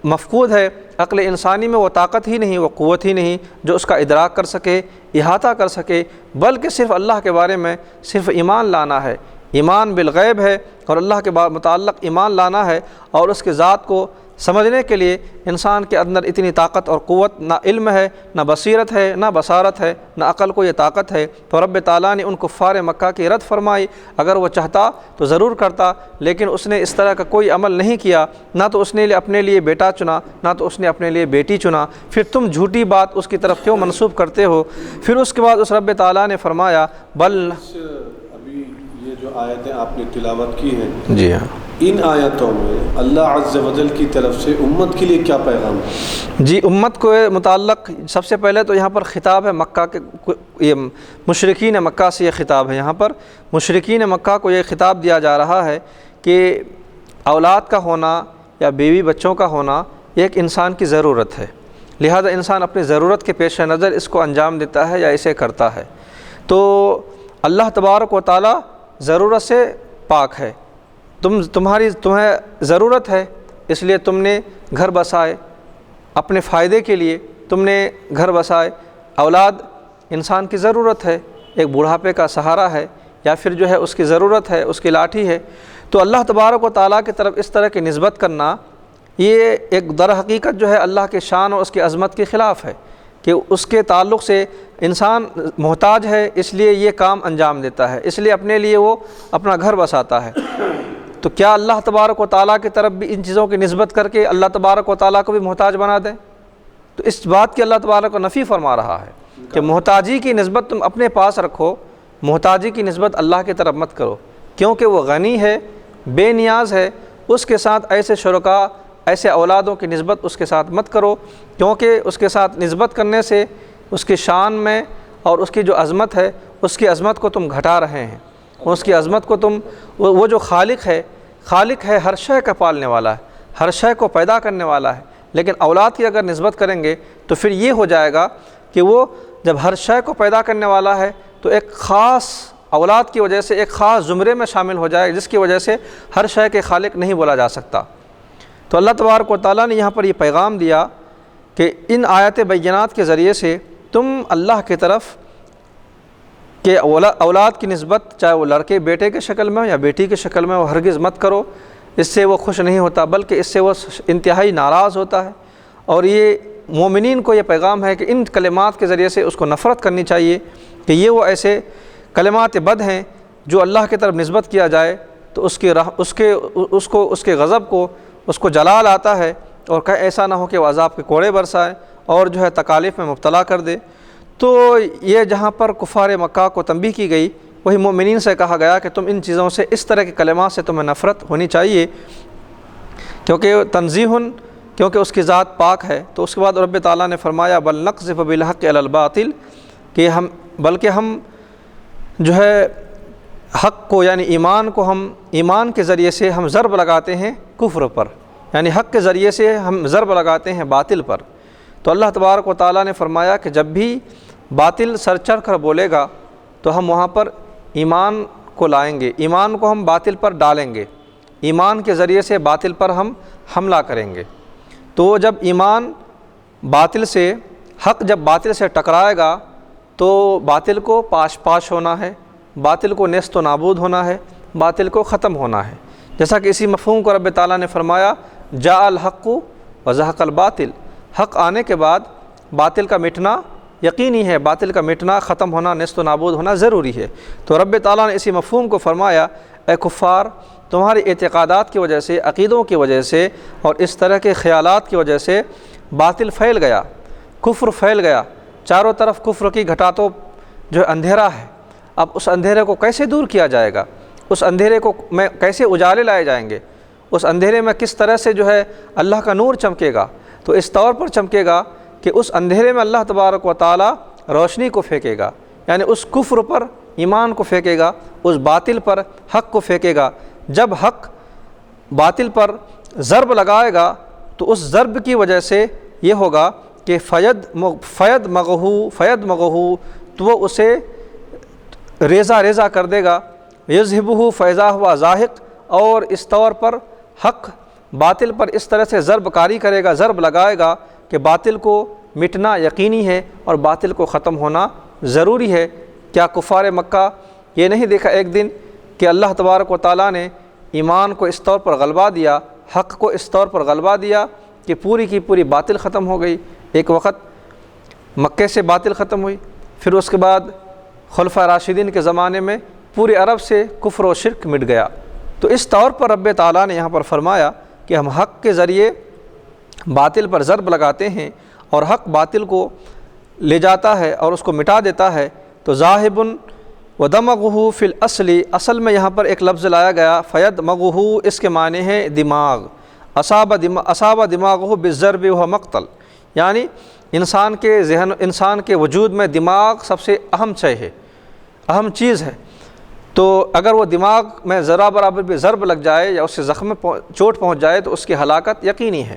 مفقود ہے، عقل انسانی میں وہ طاقت ہی نہیں، وہ قوت ہی نہیں جو اس کا ادراک کر سکے، احاطہ کر سکے، بلکہ صرف اللہ کے بارے میں صرف ایمان لانا ہے، ایمان بالغیب ہے، اور اللہ کے متعلق ایمان لانا ہے، اور اس کے ذات کو سمجھنے کے لیے انسان کے اندر اتنی طاقت اور قوت نہ علم ہے، نہ بصیرت ہے، نہ بصارت ہے، نہ عقل کو یہ طاقت ہے۔ تو رب تعالیٰ نے ان کفار مکہ کی رد فرمائی، اگر وہ چاہتا تو ضرور کرتا، لیکن اس نے اس طرح کا کوئی عمل نہیں کیا، نہ تو اس نے اپنے لیے بیٹا چنا، نہ تو اس نے اپنے لیے بیٹی چنا، پھر تم جھوٹی بات اس کی طرف کیوں منسوب کرتے ہو؟ پھر اس کے بعد اس رب تعالیٰ نے فرمایا بل، ابھی یہ جو آیتیں آپ نے تلاوت کی ہیں، جی ہاں، ان آیتوں میں اللہ عز و جل کی طرف سے امت کے لیے کیا پیغام ہے؟ جی، امت کو متعلق سب سے پہلے تو یہاں پر خطاب ہے مکہ کے، یہ مشرکین مکہ سے یہ خطاب ہے، یہاں پر مشرکین مکہ کو یہ خطاب دیا جا رہا ہے کہ اولاد کا ہونا یا بیوی بچوں کا ہونا یہ ایک انسان کی ضرورت ہے، لہذا انسان اپنی ضرورت کے پیش نظر اس کو انجام دیتا ہے یا اسے کرتا ہے۔ تو اللہ تبارک و تعالیٰ ضرورت سے پاک ہے، تمہیں ضرورت ہے، اس لیے تم نے گھر بسائے، اپنے فائدے کے لیے تم نے گھر بسائے۔ اولاد انسان کی ضرورت ہے، ایک بڑھاپے کا سہارا ہے، یا پھر جو ہے اس کی ضرورت ہے، اس کی لاٹھی ہے۔ تو اللہ تبارک و تعالیٰ کی طرف اس طرح کی نسبت کرنا یہ ایک در حقیقت جو ہے اللہ کے شان اور اس کی عظمت کے خلاف ہے، کہ اس کے تعلق سے انسان محتاج ہے، اس لیے یہ کام انجام دیتا ہے، اس لیے اپنے لیے وہ اپنا گھر بساتا ہے۔ تو کیا اللہ تبارک و تعالیٰ کی طرف بھی ان چیزوں کی نسبت کر کے اللہ تبارک و تعالیٰ کو بھی محتاج بنا دیں؟ تو اس بات کی اللہ تبارک و نفی فرما رہا ہے کہ محتاجی کی نسبت تم اپنے پاس رکھو، محتاجی کی نسبت اللہ کی طرف مت کرو، کیونکہ وہ غنی ہے، بے نیاز ہے، اس کے ساتھ ایسے شرکاء، ایسے اولادوں کی نسبت اس کے ساتھ مت کرو، کیونکہ اس کے ساتھ نسبت کرنے سے اس کی شان میں اور اس کی جو عظمت ہے، اس کی عظمت کو تم گھٹا رہے ہیں، اس کی عظمت کو تم، وہ جو خالق ہے ہر شے کا پالنے والا ہے، ہر شے کو پیدا کرنے والا ہے، لیکن اولاد کی اگر نسبت کریں گے تو پھر یہ ہو جائے گا کہ وہ جب ہر شے کو پیدا کرنے والا ہے تو ایک خاص اولاد کی وجہ سے ایک خاص زمرے میں شامل ہو جائے، جس کی وجہ سے ہر شے کے خالق نہیں بولا جا سکتا۔ تو اللہ تبارک و تعالیٰ نے یہاں پر یہ پیغام دیا کہ ان آیات بینات کے ذریعے سے تم اللہ کی طرف کہ اولاد کی نسبت چاہے وہ لڑکے بیٹے کے شکل میں ہو یا بیٹی کے شکل میں ہو ہرگز مت کرو، اس سے وہ خوش نہیں ہوتا بلکہ اس سے وہ انتہائی ناراض ہوتا ہے۔ اور یہ مومنین کو یہ پیغام ہے کہ ان کلمات کے ذریعے سے اس کو نفرت کرنی چاہیے کہ یہ وہ ایسے کلمات بد ہیں جو اللہ کی طرف نسبت کیا جائے تو اس کے غضب کو، اس کو جلال آتا ہے، اور کہ ایسا نہ ہو کہ وہ عذاب کے کوڑے برسائے اور جو ہے تکالیف میں مبتلا کر دے۔ تو یہ جہاں پر کفار مکہ کو تنبیہ کی گئی، وہی مومنین سے کہا گیا کہ تم ان چیزوں سے، اس طرح کے کلمات سے تمہیں نفرت ہونی چاہیے، کیونکہ تنزیہن، کیونکہ اس کی ذات پاک ہے۔ تو اس کے بعد رب تعالیٰ نے فرمایا بل نقذف بالحق علی الباطل، کہ بلکہ ہم جو ہے حق کو یعنی ایمان کو ہم ایمان کے ذریعے سے ہم ضرب لگاتے ہیں کفر پر، یعنی حق کے ذریعے سے ہم ضرب لگاتے ہیں باطل پر۔ تو اللہ تبارک و تعالیٰ نے فرمایا کہ جب بھی باطل سر چڑھ کر بولے گا تو ہم وہاں پر ایمان کو لائیں گے، ایمان کو ہم باطل پر ڈالیں گے، ایمان کے ذریعے سے باطل پر ہم حملہ کریں گے۔ تو جب ایمان باطل سے، حق جب باطل سے ٹکرائے گا تو باطل کو پاش ہونا ہے، باطل کو نیست و نابود ہونا ہے، باطل کو ختم ہونا ہے۔ جیسا کہ اسی مفہوم کو رب تعالیٰ نے فرمایا جاء الحق وزہق الباطل، حق آنے کے بعد باطل کا مٹنا یقینی ہے، باطل کا مٹنا، ختم ہونا، نیست و نابود ہونا ضروری ہے۔ تو رب تعالیٰ نے اسی مفہوم کو فرمایا اے کفار، تمہاری اعتقادات کی وجہ سے، عقیدوں کی وجہ سے اور اس طرح کے خیالات کی وجہ سے باطل پھیل گیا، کفر پھیل گیا، چاروں طرف کفر کی گھٹاتوں جو اندھیرا ہے۔ اب اس اندھیرے کو کیسے دور کیا جائے گا؟ اس اندھیرے کو میں کیسے اجالے لائے جائیں گے؟ اس اندھیرے میں کس طرح سے جو ہے اللہ کا نور چمکے گا؟ تو اس طور پر چمکے گا کہ اس اندھیرے میں اللہ تبارک و تعالیٰ روشنی کو پھینکے گا، یعنی اس کفر پر ایمان کو پھینکے گا، اس باطل پر حق کو پھینکے گا۔ جب حق باطل پر ضرب لگائے گا تو اس ضرب کی وجہ سے یہ ہوگا کہ فید مغہو تو وہ اسے ریزہ ریزہ کر دے گا، یذہبہ فیضا ہوا زاہق، اور اس طور پر حق باطل پر اس طرح سے ضرب کاری کرے گا، ضرب لگائے گا کہ باطل کو مٹنا یقینی ہے اور باطل کو ختم ہونا ضروری ہے۔ کیا کفار مکہ یہ نہیں دیکھا ایک دن کہ اللہ تبارک و تعالیٰ نے ایمان کو اس طور پر غلبہ دیا، حق کو اس طور پر غلبہ دیا کہ پوری کی پوری باطل ختم ہو گئی؟ ایک وقت مکے سے باطل ختم ہوئی، پھر اس کے بعد خلفاء راشدین کے زمانے میں پورے عرب سے کفر و شرک مٹ گیا۔ تو اس طور پر رب تعالیٰ نے یہاں پر فرمایا کہ ہم حق کے ذریعے باطل پر ضرب لگاتے ہیں اور حق باطل کو لے جاتا ہے اور اس کو مٹا دیتا ہے۔ تو ذاہب ودمغہ فی الاصل، اصل میں یہاں پر ایک لفظ لایا گیا فیدمغہ، اس کے معنی ہے دماغ، اصاب دماغہ بالضرب وہو مقتل، یعنی انسان کے ذہن، انسان کے وجود میں دماغ سب سے اہم شے ہے، اہم چیز ہے۔ تو اگر وہ دماغ میں ذرا برابر بھی ضرب لگ جائے یا اس سے زخم میں چوٹ پہنچ جائے تو اس کی ہلاکت یقینی ہے۔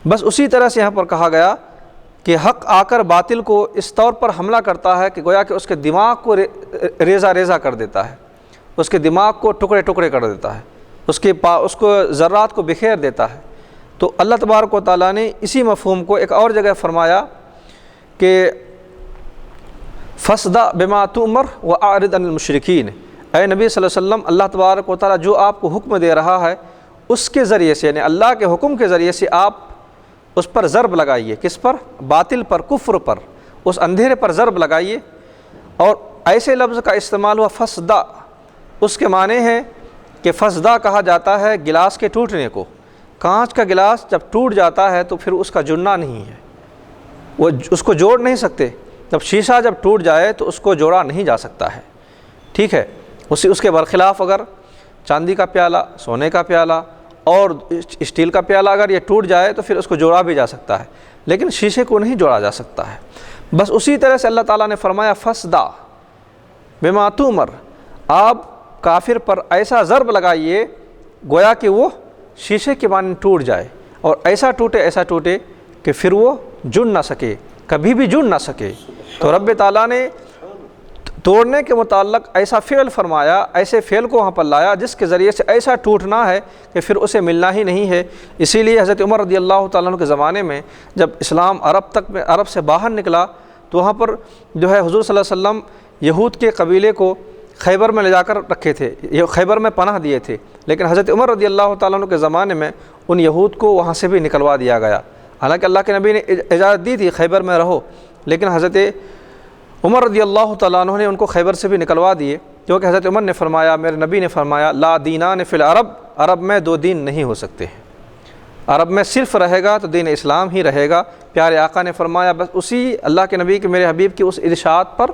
بس اسی طرح سے یہاں پر کہا گیا کہ حق آ کر باطل کو اس طور پر حملہ کرتا ہے کہ گویا کہ اس کے دماغ کو ریزہ ریزہ کر دیتا ہے، اس کے دماغ کو ٹکڑے ٹکڑے کر دیتا ہے، اس کو ذرات کو بکھیر دیتا ہے۔ تو اللہ تبارک و تعالیٰ نے اسی مفہوم کو ایک اور جگہ فرمایا کہ فَاصْدَعْ بِمَا تُؤْمَرْ وَأَعْرِضْ عَنِ الْمُشْرِكِينَ، اے نبی صلی اللہ علیہ وسلم، اللہ تبارک و تعالیٰ جو آپ کو حکم دے رہا ہے اس کے ذریعے سے، یعنی اللہ کے حکم کے ذریعے سے آپ اس پر ضرب لگائیے۔ کس پر؟ باطل پر، کفر پر، اس اندھیرے پر ضرب لگائیے۔ اور ایسے لفظ کا استعمال ہوا فَاصْدَعْ، اس کے معنی ہے کہ فَاصْدَعْ کہا جاتا ہے گلاس کے ٹوٹنے کو۔ کانچ کا گلاس جب ٹوٹ جاتا ہے تو پھر اس کا جڑنا نہیں ہے، وہ اس کو جوڑ نہیں سکتے۔ جب شیشہ جب ٹوٹ جائے تو اس کو جوڑا نہیں جا سکتا ہے، ٹھیک ہے۔ اس کے برخلاف اگر چاندی کا پیالہ، سونے کا پیالہ اور اسٹیل کا پیالہ اگر یہ ٹوٹ جائے تو پھر اس کو جوڑا بھی جا سکتا ہے، لیکن شیشے کو نہیں جوڑا جا سکتا ہے۔ بس اسی طرح سے اللہ تعالیٰ نے فرمایا فَاصْدَعْ بِمَا تُؤْمَرْ، آپ کافر پر ایسا ضرب لگائیے گویا کہ وہ شیشے کے مانند ٹوٹ جائے، اور ایسا ٹوٹے کہ پھر وہ جڑ نہ سکے، کبھی بھی جڑ نہ سکے۔ تو رب تعالیٰ نے توڑنے کے متعلق ایسا فعل فرمایا، ایسے فعل کو وہاں پر لایا جس کے ذریعے سے ایسا ٹوٹنا ہے کہ پھر اسے ملنا ہی نہیں ہے۔ اسی لیے حضرت عمر رضی اللہ تعالیٰ عنہ کے زمانے میں جب اسلام عرب سے باہر نکلا تو وہاں پر جو ہے حضور صلی اللہ علیہ وسلم یہود کے قبیلے کو خیبر میں لے جا کر رکھے تھے، یہ خیبر میں پناہ دیے تھے، لیکن حضرت عمر رضی اللہ تعالیٰ عنہ کے زمانے میں ان یہود کو وہاں سے بھی نکلوا دیا گیا۔ حالانکہ اللہ کے نبی نے اجازت دی تھی خیبر میں رہو، لیکن حضرت عمر رضی اللہ تعالیٰ عنہ نے ان کو خیبر سے بھی نکلوا دیے، کیونکہ حضرت عمر نے فرمایا، میرے نبی نے فرمایا لا دینان فی العرب، عرب میں دو دین نہیں ہو سکتے ہیں، عرب میں صرف رہے گا تو دین اسلام ہی رہے گا۔ پیارے آقا نے فرمایا بس اسی اللہ کے نبی کے، میرے حبیب کی اس ارشاد پر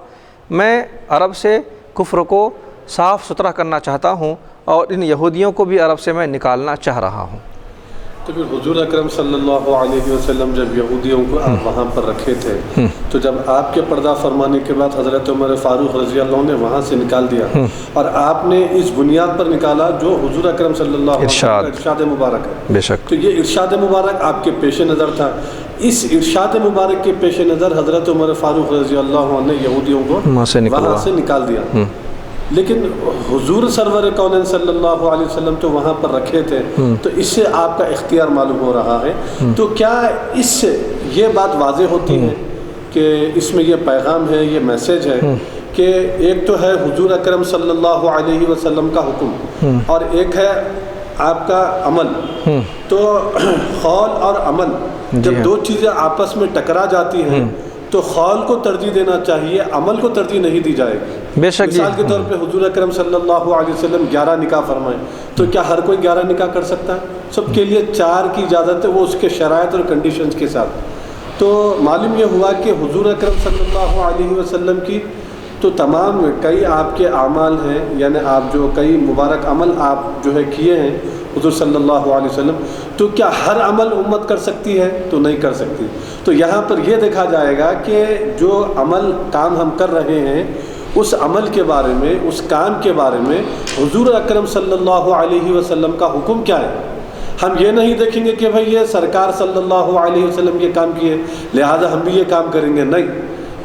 میں عرب سے کفر کو صاف ستھرا کرنا چاہتا ہوں اور ان یہودیوں کو بھی عرب سے میں نکالنا چاہ رہا ہوں۔ تو پھر حضور اکرم صلی اللہ علیہ وسلم جب یہودیوں کو آپ وہاں پر رکھے تھے تو جب آپ کے پردہ فرمانے کے بعد حضرت عمر فاروق رضی اللہ عنہ نے وہاں سے نکال دیا اور آپ نے اس بنیاد پر نکالا جو حضور اکرم صلی اللہ علیہ وسلم کا ارشاد مبارک ہے۔ بے شک تو یہ ارشاد مبارک آپ کے پیش نظر تھا، اس ارشاد مبارک کے پیش نظر حضرت عمر فاروق رضی اللہ عنہ نے یہودیوں کو وہاں سے نکال دیا، لیکن حضور سرور کونین صلی اللہ علیہ وسلم تو وہاں پر رکھے تھے، تو اس سے آپ کا اختیار معلوم ہو رہا ہے۔ تو کیا اس سے یہ بات واضح ہوتی ہے کہ اس میں یہ پیغام ہے، یہ میسیج ہے کہ ایک تو ہے حضور اکرم صلی اللہ علیہ وسلم کا حکم اور ایک ہے آپ کا عمل۔ تو قول اور عمل جب دو چیزیں آپس میں ٹکرا جاتی ہیں تو قول کو ترجیح دینا چاہیے، عمل کو ترجیح نہیں دی جائے گی۔ بے شک مثال کے طور پہ حضور اکرم صلی اللہ علیہ وسلم 11 نکاح فرمائے، تو کیا ہر کوئی 11 نکاح کر سکتا ہے؟ سب کے لیے 4 کی اجازت ہے، وہ اس کے شرائط اور کنڈیشنز کے ساتھ۔ تو معلوم یہ ہوا کہ حضور اکرم صلی اللہ علیہ وسلم کی تو تمام کئی آپ کے اعمال ہیں، یعنی آپ جو کئی مبارک عمل آپ جو ہے کیے ہیں حضور صلی اللہ علیہ وسلم، تو کیا ہر عمل امت کر سکتی ہے؟ تو نہیں کر سکتی۔ تو یہاں پر یہ دیکھا جائے گا کہ جو عمل کام ہم کر رہے ہیں، اس عمل کے بارے میں، اس کام کے بارے میں حضور اکرم صلی اللہ علیہ وسلم کا حکم کیا ہے۔ ہم یہ نہیں دیکھیں گے کہ بھئی یہ سرکار صلی اللہ علیہ وسلم یہ کام کیے لہذا ہم بھی یہ کام کریں گے، نہیں،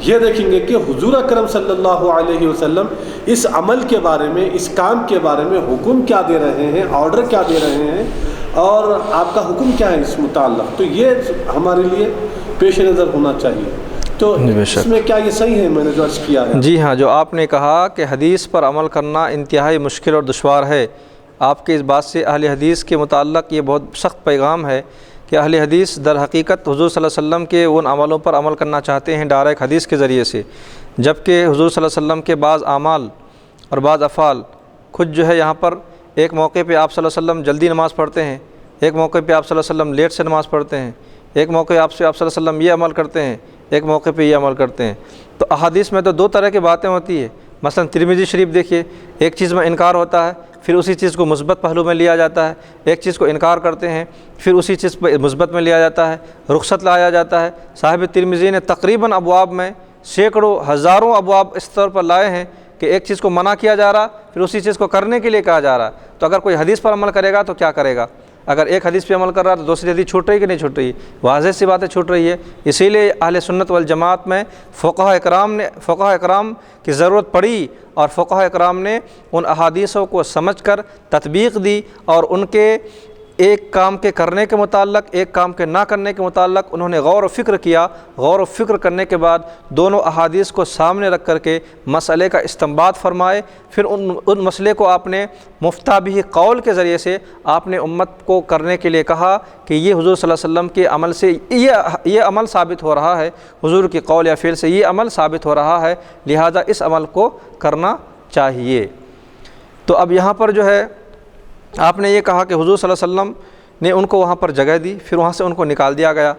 یہ دیکھیں گے کہ حضور اکرم صلی اللہ علیہ وسلم اس عمل کے بارے میں، اس کام کے بارے میں حکم کیا دے رہے ہیں، آرڈر کیا دے رہے ہیں، اور آپ کا حکم کیا ہے اس متعلق۔ تو یہ ہمارے لیے پیش نظر ہونا چاہیے۔ تو اس میں کیا یہ صحیح ہے میں نے جو عرض کیا ہے؟ جی ہاں، جو آپ نے کہا کہ حدیث پر عمل کرنا انتہائی مشکل اور دشوار ہے، آپ کی اس بات سے اہل حدیث کے متعلق یہ بہت سخت پیغام ہے کہ اہل حدیث در حقیقت حضور صلی اللہ علیہ وسلم کے ان عملوں پر عمل کرنا چاہتے ہیں ڈائریکٹ حدیث کے ذریعے سے، جبکہ حضور صلی اللہ علیہ وسلم کے بعض اعمال اور بعض افعال خود جو ہے یہاں پر ایک موقع پہ آپ صلی اللہ علیہ وسلم جلدی نماز پڑھتے ہیں، ایک موقع پہ آپ صلی اللہ علیہ وسلم لیٹ سے نماز پڑھتے ہیں، ایک موقع آپ صلی اللہ علیہ وسلم یہ عمل کرتے ہیں، ایک موقع پہ یہ عمل کرتے ہیں۔ تو احادیث میں تو 2 طرح کی باتیں ہوتی ہیں۔ مثلا ترمذی شریف دیکھیے، ایک چیز میں انکار ہوتا ہے، پھر اسی چیز کو مثبت پہلو میں لیا جاتا ہے، ایک چیز کو انکار کرتے ہیں، پھر اسی چیز پہ مثبت میں لیا جاتا ہے، رخصت لایا جاتا ہے۔ صاحب ترمذی نے تقریباً ابواب میں سینکڑوں ہزاروں ابواب اس طور پر لائے ہیں کہ ایک چیز کو منع کیا جا رہا، پھر اسی چیز کو کرنے کے لیے کہا جا رہا۔ تو اگر کوئی حدیث پر عمل کرے گا تو کیا کرے گا؟ اگر ایک حدیث پہ عمل کر رہا ہے تو دوسری حدیث چھوٹ رہی کہ نہیں چھوٹ رہی؟ واضح سی باتیں چھوٹ رہی ہے۔ اسی لیے اہل سنت والجماعت میں فقہاء اکرام کی ضرورت پڑی، اور فقہاء اکرام نے ان احادیثوں کو سمجھ کر تطبیق دی، اور ان کے ایک کام کے کرنے کے متعلق، ایک کام کے نہ کرنے کے متعلق انہوں نے غور و فکر کیا۔ غور و فکر کرنے کے بعد دونوں احادیث کو سامنے رکھ کر کے مسئلے کا استنباط فرمائے، پھر ان مسئلے کو آپ نے مفتہ بھی قول کے ذریعے سے آپ نے امت کو کرنے کے لیے کہا کہ یہ حضور صلی اللہ علیہ وسلم کے عمل سے یہ عمل ثابت ہو رہا ہے، حضور کی قول یا فعل سے یہ عمل ثابت ہو رہا ہے، لہذا اس عمل کو کرنا چاہیے۔ تو اب یہاں پر جو ہے آپ نے یہ کہا کہ حضور صلی اللہ علیہ وسلم نے ان کو وہاں پر جگہ دی، پھر وہاں سے ان کو نکال دیا گیا۔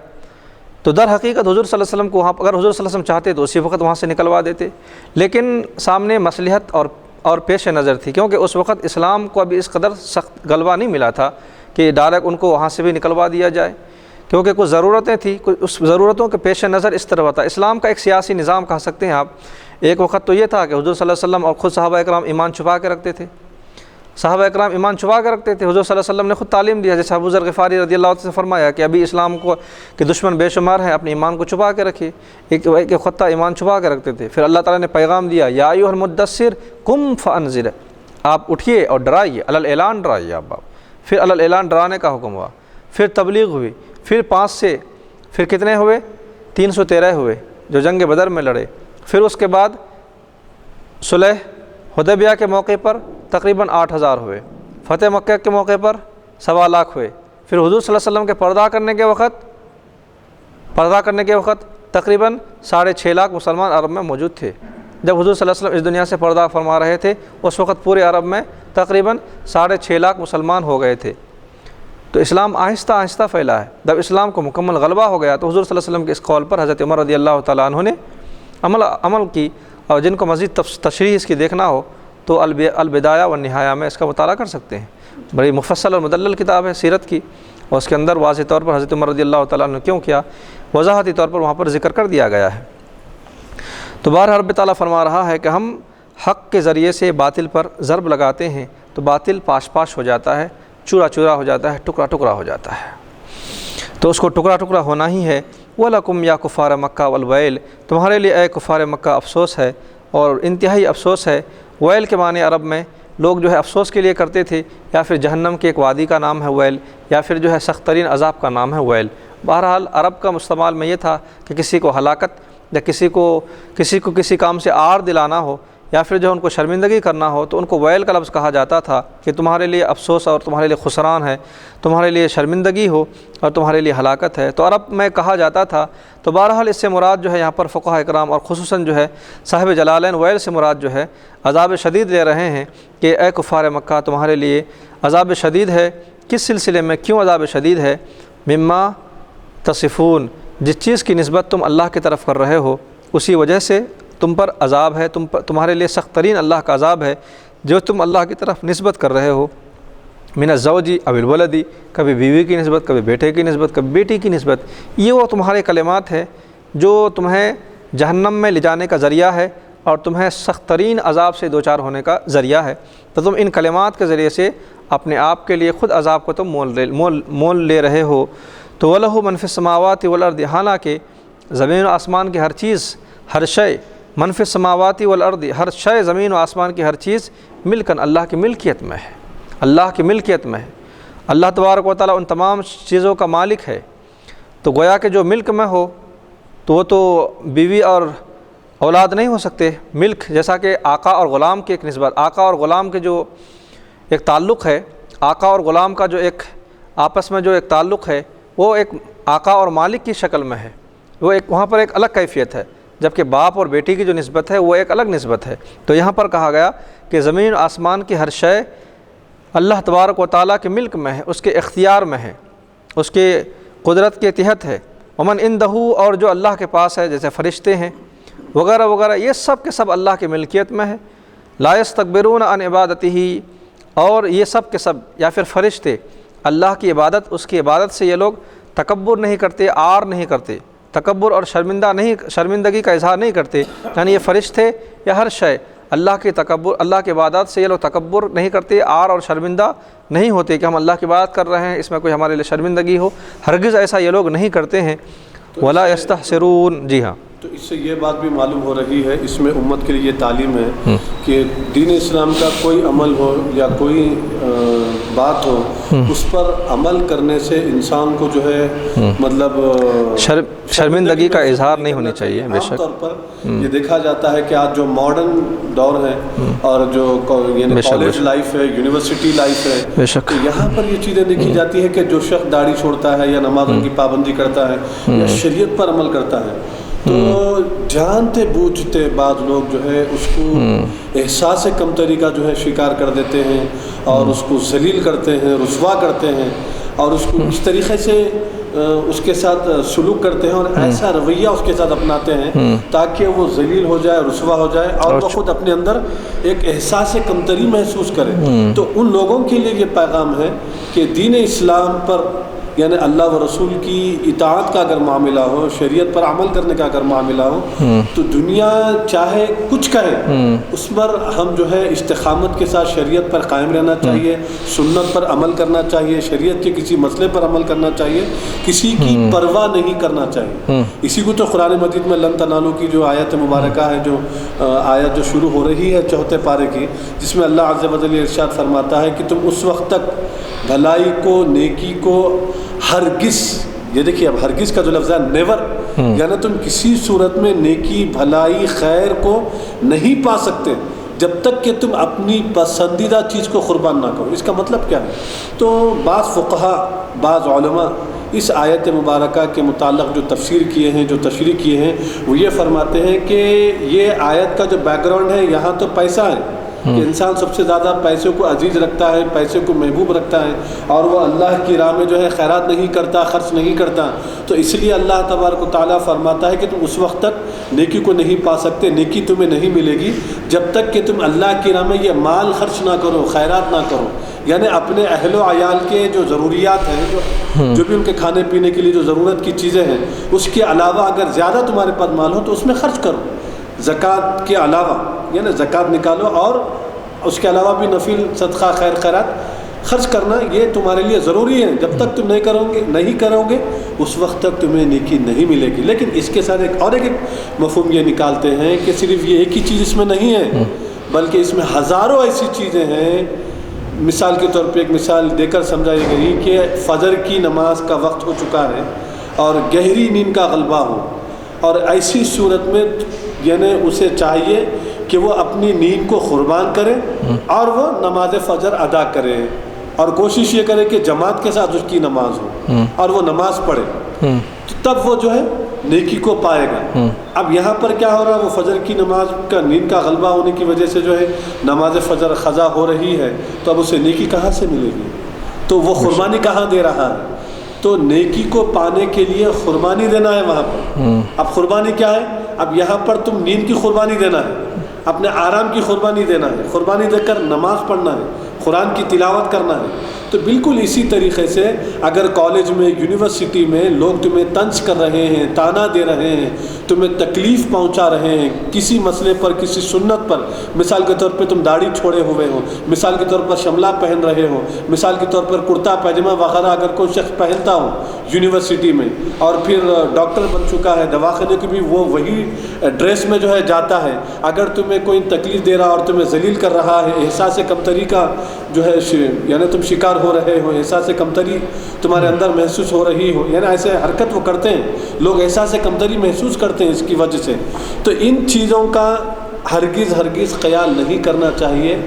تو در حقیقت حضور صلی اللہ علیہ وسلم کو وہاں پر اگر حضور صلی اللہ علیہ وسلم چاہتے تو اسی وقت وہاں سے نکلوا دیتے، لیکن سامنے مصلحت اور پیش نظر تھی، کیونکہ اس وقت اسلام کو ابھی اس قدر سخت غلبہ نہیں ملا تھا کہ ڈائریکٹ ان کو وہاں سے بھی نکلوا دیا جائے، کیونکہ کچھ ضرورتیں تھیں، اس ضرورتوں کے پیش نظر اس طرح تھا۔ اسلام کا ایک سیاسی نظام کہہ سکتے ہیں آپ۔ ایک وقت تو یہ تھا کہ حضور صلی اللہ علیہ وسلم اور خود صحابہ اکرام ایمان چھپا کے رکھتے تھے، صحابہ اکرام ایمان چھپا کے رکھتے تھے۔ حضور صلی اللہ علیہ وسلم نے خود تعلیم دیا، جیسے ابو ذر غفاری رضی اللہ عنہ سے فرمایا کہ ابھی اسلام کو کہ دشمن بے شمار ہیں، اپنے ایمان کو چھپا کے رکھیے۔ ایک خطہ ایمان چھپا کے رکھتے تھے۔ پھر اللہ تعالیٰ نے پیغام دیا، یا ایھا المدثر قم فانذر، آپ اٹھیے اور ڈرائیے، علی الاعلان ڈرائیے آپ۔ پھر علی الاعلان ڈرانے کا حکم ہوا، پھر تبلیغ ہوئی، پھر 5 سے پھر کتنے ہوئے؟ 313 ہوئے جو جنگ بدر میں لڑے۔ پھر اس کے بعد صلح حدیبیہ کے موقع پر تقریباً 8000 ہوئے، فتح مکہ کے موقع پر 1.25 لاکھ ہوئے۔ پھر حضور صلی اللہ علیہ وسلم کے پردہ کرنے کے وقت تقریباً 6.5 لاکھ مسلمان عرب میں موجود تھے۔ جب حضور صلی اللہ علیہ وسلم اس دنیا سے پردہ فرما رہے تھے اس وقت پورے عرب میں تقریباً 6.5 لاکھ مسلمان ہو گئے تھے۔ تو اسلام آہستہ آہستہ پھیلا ہے۔ جب اسلام کو مکمل غلبہ ہو گیا تو حضور صلی اللہ علیہ وسلم کے اس قول پر حضرت عمر رضی اللہ تعالیٰ عنہ نے عمل کی، اور جن کو مزید تشریح اس کی دیکھنا ہو تو البدایہ والنہایہ میں اس کا مطالعہ کر سکتے ہیں۔ بڑی مفصل اور مدلل کتاب ہے سیرت کی، اور اس کے اندر واضح طور پر حضرت عمر رضی اللہ تعالیٰ عنہ نے کیوں کیا وضاحتی طور پر وہاں پر ذکر کر دیا گیا ہے۔ تو بہرحال رب تعالیٰ فرما رہا ہے کہ ہم حق کے ذریعے سے باطل پر ضرب لگاتے ہیں تو باطل پاش پاش ہو جاتا ہے، چورا چورا ہو جاتا ہے، ٹکڑا ٹکڑا ہو جاتا ہے، تو اس کو ٹکڑا ٹکڑا ہونا ہی ہے۔ وَلَكُمْ يَا كُفَّارَ مَكَّةَ وَالْوَيْلِ، تمہارے لیے اے کفار مکہ افسوس ہے، اور انتہائی افسوس ہے۔ ویل کے معنی عرب میں لوگ جو ہے افسوس کے لیے کرتے تھے، یا پھر جہنم کے ایک وادی کا نام ہے ویل، یا پھر جو ہے سخت ترین عذاب کا نام ہے ویل۔ بہرحال عرب کا استعمال میں یہ تھا کہ کسی کو ہلاکت یا کسی کو کسی کام سے آر دلانا ہو، یا پھر جو ان کو شرمندگی کرنا ہو تو ان کو ویل کا لفظ کہا جاتا تھا کہ تمہارے لیے افسوس اور تمہارے لیے خسران ہے، تمہارے لیے شرمندگی ہو اور تمہارے لیے ہلاکت ہے، تو عرب میں کہا جاتا تھا۔ تو بہرحال اس سے مراد جو ہے یہاں پر فقہاء اکرام اور خصوصاً جو ہے صاحب جلالین ویل سے مراد جو ہے عذاب شدید لے رہے ہیں کہ اے کفار مکہ تمہارے لیے عذاب شدید ہے۔ کس سلسلے میں، کیوں عذاب شدید ہے؟ مما تصفون، جس چیز کی نسبت تم اللہ کی طرف کر رہے ہو اسی وجہ سے تم پر عذاب ہے، تمہارے لیے سخت ترین اللہ کا عذاب ہے جو تم اللہ کی طرف نسبت کر رہے ہو۔ من الزوجی او الولدی، کبھی بیوی کی نسبت، کبھی بیٹے کی نسبت، کبھی بیٹی کی نسبت، یہ وہ تمہارے کلمات ہیں جو تمہیں جہنم میں لے جانے کا ذریعہ ہے اور تمہیں سخت ترین عذاب سے دوچار ہونے کا ذریعہ ہے۔ تو تم ان کلمات کے ذریعے سے اپنے آپ کے لیے خود عذاب کو تم مول لے رہے ہو۔ تو وَلَهُ مَنْ فِي السَّمَاوَاتِ وَالْأَرْضِ، حالانکہ زمین و آسمان کی ہر چیز، ہر شے، مَنْ فِي السَّمَاوَاتِ وَالْأَرْضِ، ہر شے، زمین و آسمان کی ہر چیز ملکن اللہ کی ملکیت میں ہے، اللہ کی ملکیت میں ہے۔ اللہ تبارک و تعالیٰ ان تمام چیزوں کا مالک ہے۔ تو گویا کہ جو ملک میں ہو تو وہ تو بیوی اور اولاد نہیں ہو سکتے۔ ملک جیسا کہ آقا اور غلام کی ایک نسبت، آقا اور غلام کے جو ایک تعلق ہے، آقا اور غلام کا جو ایک آپس میں جو ایک تعلق ہے وہ ایک آقا اور مالک کی شکل میں ہے، وہ ایک وہاں پر ایک الگ کیفیت ہے، جبکہ باپ اور بیٹی کی جو نسبت ہے وہ ایک الگ نسبت ہے۔ تو یہاں پر کہا گیا کہ زمین آسمان کی ہر شے اللہ تبارک و تعالیٰ کے ملک میں ہے، اس کے اختیار میں ہے، اس کے قدرت کے تحت ہے۔ ومن عندہ، اور جو اللہ کے پاس ہے جیسے فرشتے ہیں وغیرہ وغیرہ، یہ سب کے سب اللہ کی ملکیت میں ہے۔ لا یستکبرون عن عبادتہ، اور یہ سب کے سب یا پھر فرشتے اللہ کی عبادت، اس کی عبادت سے یہ لوگ تکبر نہیں کرتے، عار نہیں کرتے، تکبر اور شرمندگی کا اظہار نہیں کرتے، یعنی یہ فرشتے یا ہر شے اللہ کی عبادت سے یہ لوگ تکبر نہیں کرتے، عار اور شرمندہ نہیں ہوتے کہ ہم اللہ کی عبادت کر رہے ہیں اس میں کوئی ہمارے لیے شرمندگی ہو، ہرگز ایسا یہ لوگ نہیں کرتے ہیں۔ ولا یستحسرون، جی ہاں، تو اس سے یہ بات بھی معلوم ہو رہی ہے، اس میں امت کے لیے یہ تعلیم ہے کہ دین اسلام کا کوئی عمل ہو یا کوئی بات ہو، اس پر عمل کرنے سے انسان کو جو ہے مطلب شرمندگی کا اظہار نہیں ہونی چاہیے۔ بے شک عام طور پر یہ دیکھا جاتا ہے کہ آج جو ماڈرن دور ہے اور جو یعنی کالج لائف ہے، یونیورسٹی لائف ہے، تو یہاں پر یہ چیزیں دیکھی جاتی ہے کہ جو شخص داڑھی چھوڑتا ہے یا نمازوں کی پابندی کرتا ہے یا شریعت پر عمل کرتا ہے، تو جانتے بوجھتے بعض لوگ جو ہے اس کو احساس کمتری کا جو ہے شکار کر دیتے ہیں اور اس کو ذلیل کرتے ہیں، رسوا کرتے ہیں اور اس کو اس طریقے سے اس کے ساتھ سلوک کرتے ہیں اور ایسا رویہ اس کے ساتھ اپناتے ہیں تاکہ وہ ذلیل ہو جائے، رسوا ہو جائے اور وہ خود اپنے اندر ایک احساس کمتری محسوس کرے۔ تو ان لوگوں کے لیے یہ پیغام ہے کہ دین اسلام پر یعنی اللہ و رسول کی اطاعت کا اگر معاملہ ہو، شریعت پر عمل کرنے کا اگر معاملہ ہو، تو دنیا چاہے کچھ کہے اس پر ہم جو ہے استقامت کے ساتھ شریعت پر قائم رہنا چاہیے، سنت پر عمل کرنا چاہیے، شریعت کے کسی مسئلے پر عمل کرنا چاہیے، کسی کی پرواہ نہیں کرنا چاہیے۔ اسی کو تو قرآن مجید میں لن تنالوا کی جو آیت مبارکہ ہے، جو آیت جو شروع ہو رہی ہے 4 پارے کی، جس میں اللہ عز و جل ارشاد فرماتا ہے کہ تم اس وقت تک بھلائی کو، نیکی کو ہرگز، یہ دیکھیے اب ہرگز کا جو لفظ ہے نیور، یعنی تم کسی صورت میں نیکی، بھلائی، خیر کو نہیں پا سکتے جب تک کہ تم اپنی پسندیدہ چیز کو قربان نہ کرو۔ اس کا مطلب کیا ہے؟ تو بعض فقہا، بعض علماء اس آیت مبارکہ کے متعلق جو تفسیر کیے ہیں، جو تشریح کیے ہیں، وہ یہ فرماتے ہیں کہ یہ آیت کا جو بیک گراؤنڈ ہے یہاں تو پیسہ ہے کہ انسان سب سے زیادہ پیسے کو عزیز رکھتا ہے، پیسے کو محبوب رکھتا ہے اور وہ اللہ کی راہ میں جو ہے خیرات نہیں کرتا، خرچ نہیں کرتا، تو اس لیے اللہ تبارک و تعالیٰ فرماتا ہے کہ تم اس وقت تک نیکی کو نہیں پا سکتے، نیکی تمہیں نہیں ملے گی جب تک کہ تم اللہ کی راہ میں یہ مال خرچ نہ کرو، خیرات نہ کرو، یعنی اپنے اہل و عیال کے جو ضروریات ہیں، جو بھی ان کے کھانے پینے کے لیے جو ضرورت کی چیزیں ہیں، اس کے علاوہ اگر زیادہ تمہارے پاس مال ہو تو اس میں خرچ کرو، زکوٰۃ کے علاوہ، یعنی زکوٰۃ نکالو اور اس کے علاوہ بھی نفل صدقہ خیر خیرات خرچ کرنا یہ تمہارے لیے ضروری ہے۔ جب تک تم نہیں کرو گے اس وقت تک تمہیں نیکی نہیں ملے گی۔ لیکن اس کے ساتھ ایک مفہوم یہ نکالتے ہیں کہ صرف یہ ایک ہی چیز اس میں نہیں ہے، بلکہ اس میں ہزاروں ایسی چیزیں ہیں۔ مثال کے طور پہ ایک مثال دے کر سمجھائی گئی کہ فجر کی نماز کا وقت ہو چکا ہے اور گہری نیند کا غلبہ ہو، اور ایسی صورت میں یعنی اسے چاہیے کہ وہ اپنی نیند کو قربان کرے اور وہ نماز فجر ادا کرے اور کوشش یہ کرے کہ جماعت کے ساتھ اس کی نماز ہو اور وہ نماز پڑھے، تو تب وہ جو ہے نیکی کو پائے گا۔ اب یہاں پر کیا ہو رہا ہے، وہ فجر کی نماز کا نیند کا غلبہ ہونے کی وجہ سے جو ہے نماز فجر قضا ہو رہی ہے، تو اب اسے نیکی کہاں سے ملے گی؟ تو وہ قربانی کہاں دے رہا ہے؟ تو نیکی کو پانے کے لیے قربانی دینا ہے وہاں پر۔ اب قربانی کیا ہے؟ اب یہاں پر تم نیند کی قربانی دینا ہے، اپنے آرام کی قربانی دینا ہے، قربانی دے کر نماز پڑھنا ہے، قرآن کی تلاوت کرنا ہے۔ تو بالکل اسی طریقے سے اگر کالج میں، یونیورسٹی میں لوگ تمہیں طنز کر رہے ہیں، تانا دے رہے ہیں، تمہیں تکلیف پہنچا رہے ہیں کسی مسئلے پر، کسی سنت پر، مثال کے طور پہ تم داڑھی چھوڑے ہوئے ہو، مثال کے طور پر شملہ پہن رہے ہو، مثال کے طور پر کرتا پاجامہ وغیرہ اگر کوئی شخص پہنتا ہو یونیورسٹی میں، اور پھر ڈاکٹر بن چکا ہے، دواخانے کی بھی وہ وہی ڈریس میں جو ہے جاتا ہے، اگر تمہیں کوئی تکلیف دے رہا اور تمہیں ذلیل کر رہا ہے، احساس کمتری کا جو ہے یعنی تم شکار ہو رہے ہو، احساس کمتری تمہارے اندر محسوس ہو رہی ہو، یعنی ایسے حرکت وہ کرتے ہیں لوگ، احساس کمتری محسوس کرتے ہیں اس کی وجہ سے، تو ان چیزوں کا ہرگز خیال نہیں کرنا چاہیے۔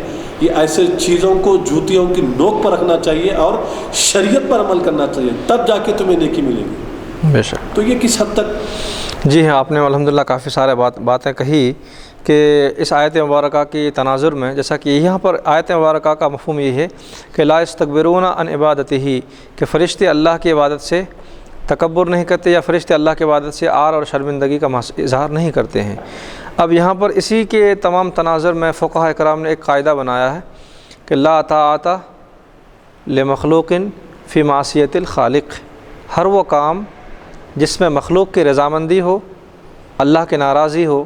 یہ ایسے چیزوں کو جوتیوں کی نوک پر رکھنا چاہیے اور شریعت پر عمل کرنا چاہیے، تب جا کے تمہیں نیکی ملے گی۔ بے شک۔ تو یہ کس حد تک؟ جی ہاں، آپ نے الحمدللہ کافی سارے باتیں کہی کہ اس آیت مبارکہ کی تناظر میں، جیسا کہ یہاں پر آیت مبارکہ کا مفہوم یہ ہے کہ لا یستکبرون عن عبادتہ، کہ فرشتے اللہ کی عبادت سے تکبر نہیں کرتے یا فرشتے اللہ کی عبادت سے عار اور شرمندگی کا اظہار نہیں کرتے ہیں۔ اب یہاں پر اسی کے تمام تناظر میں فقہاء کرام نے ایک قاعدہ بنایا ہے کہ لا طاعۃ لمخلوق فی معصیت الخالق، ہر وہ کام جس میں مخلوق کی رضامندی ہو، اللہ کی ناراضی ہو،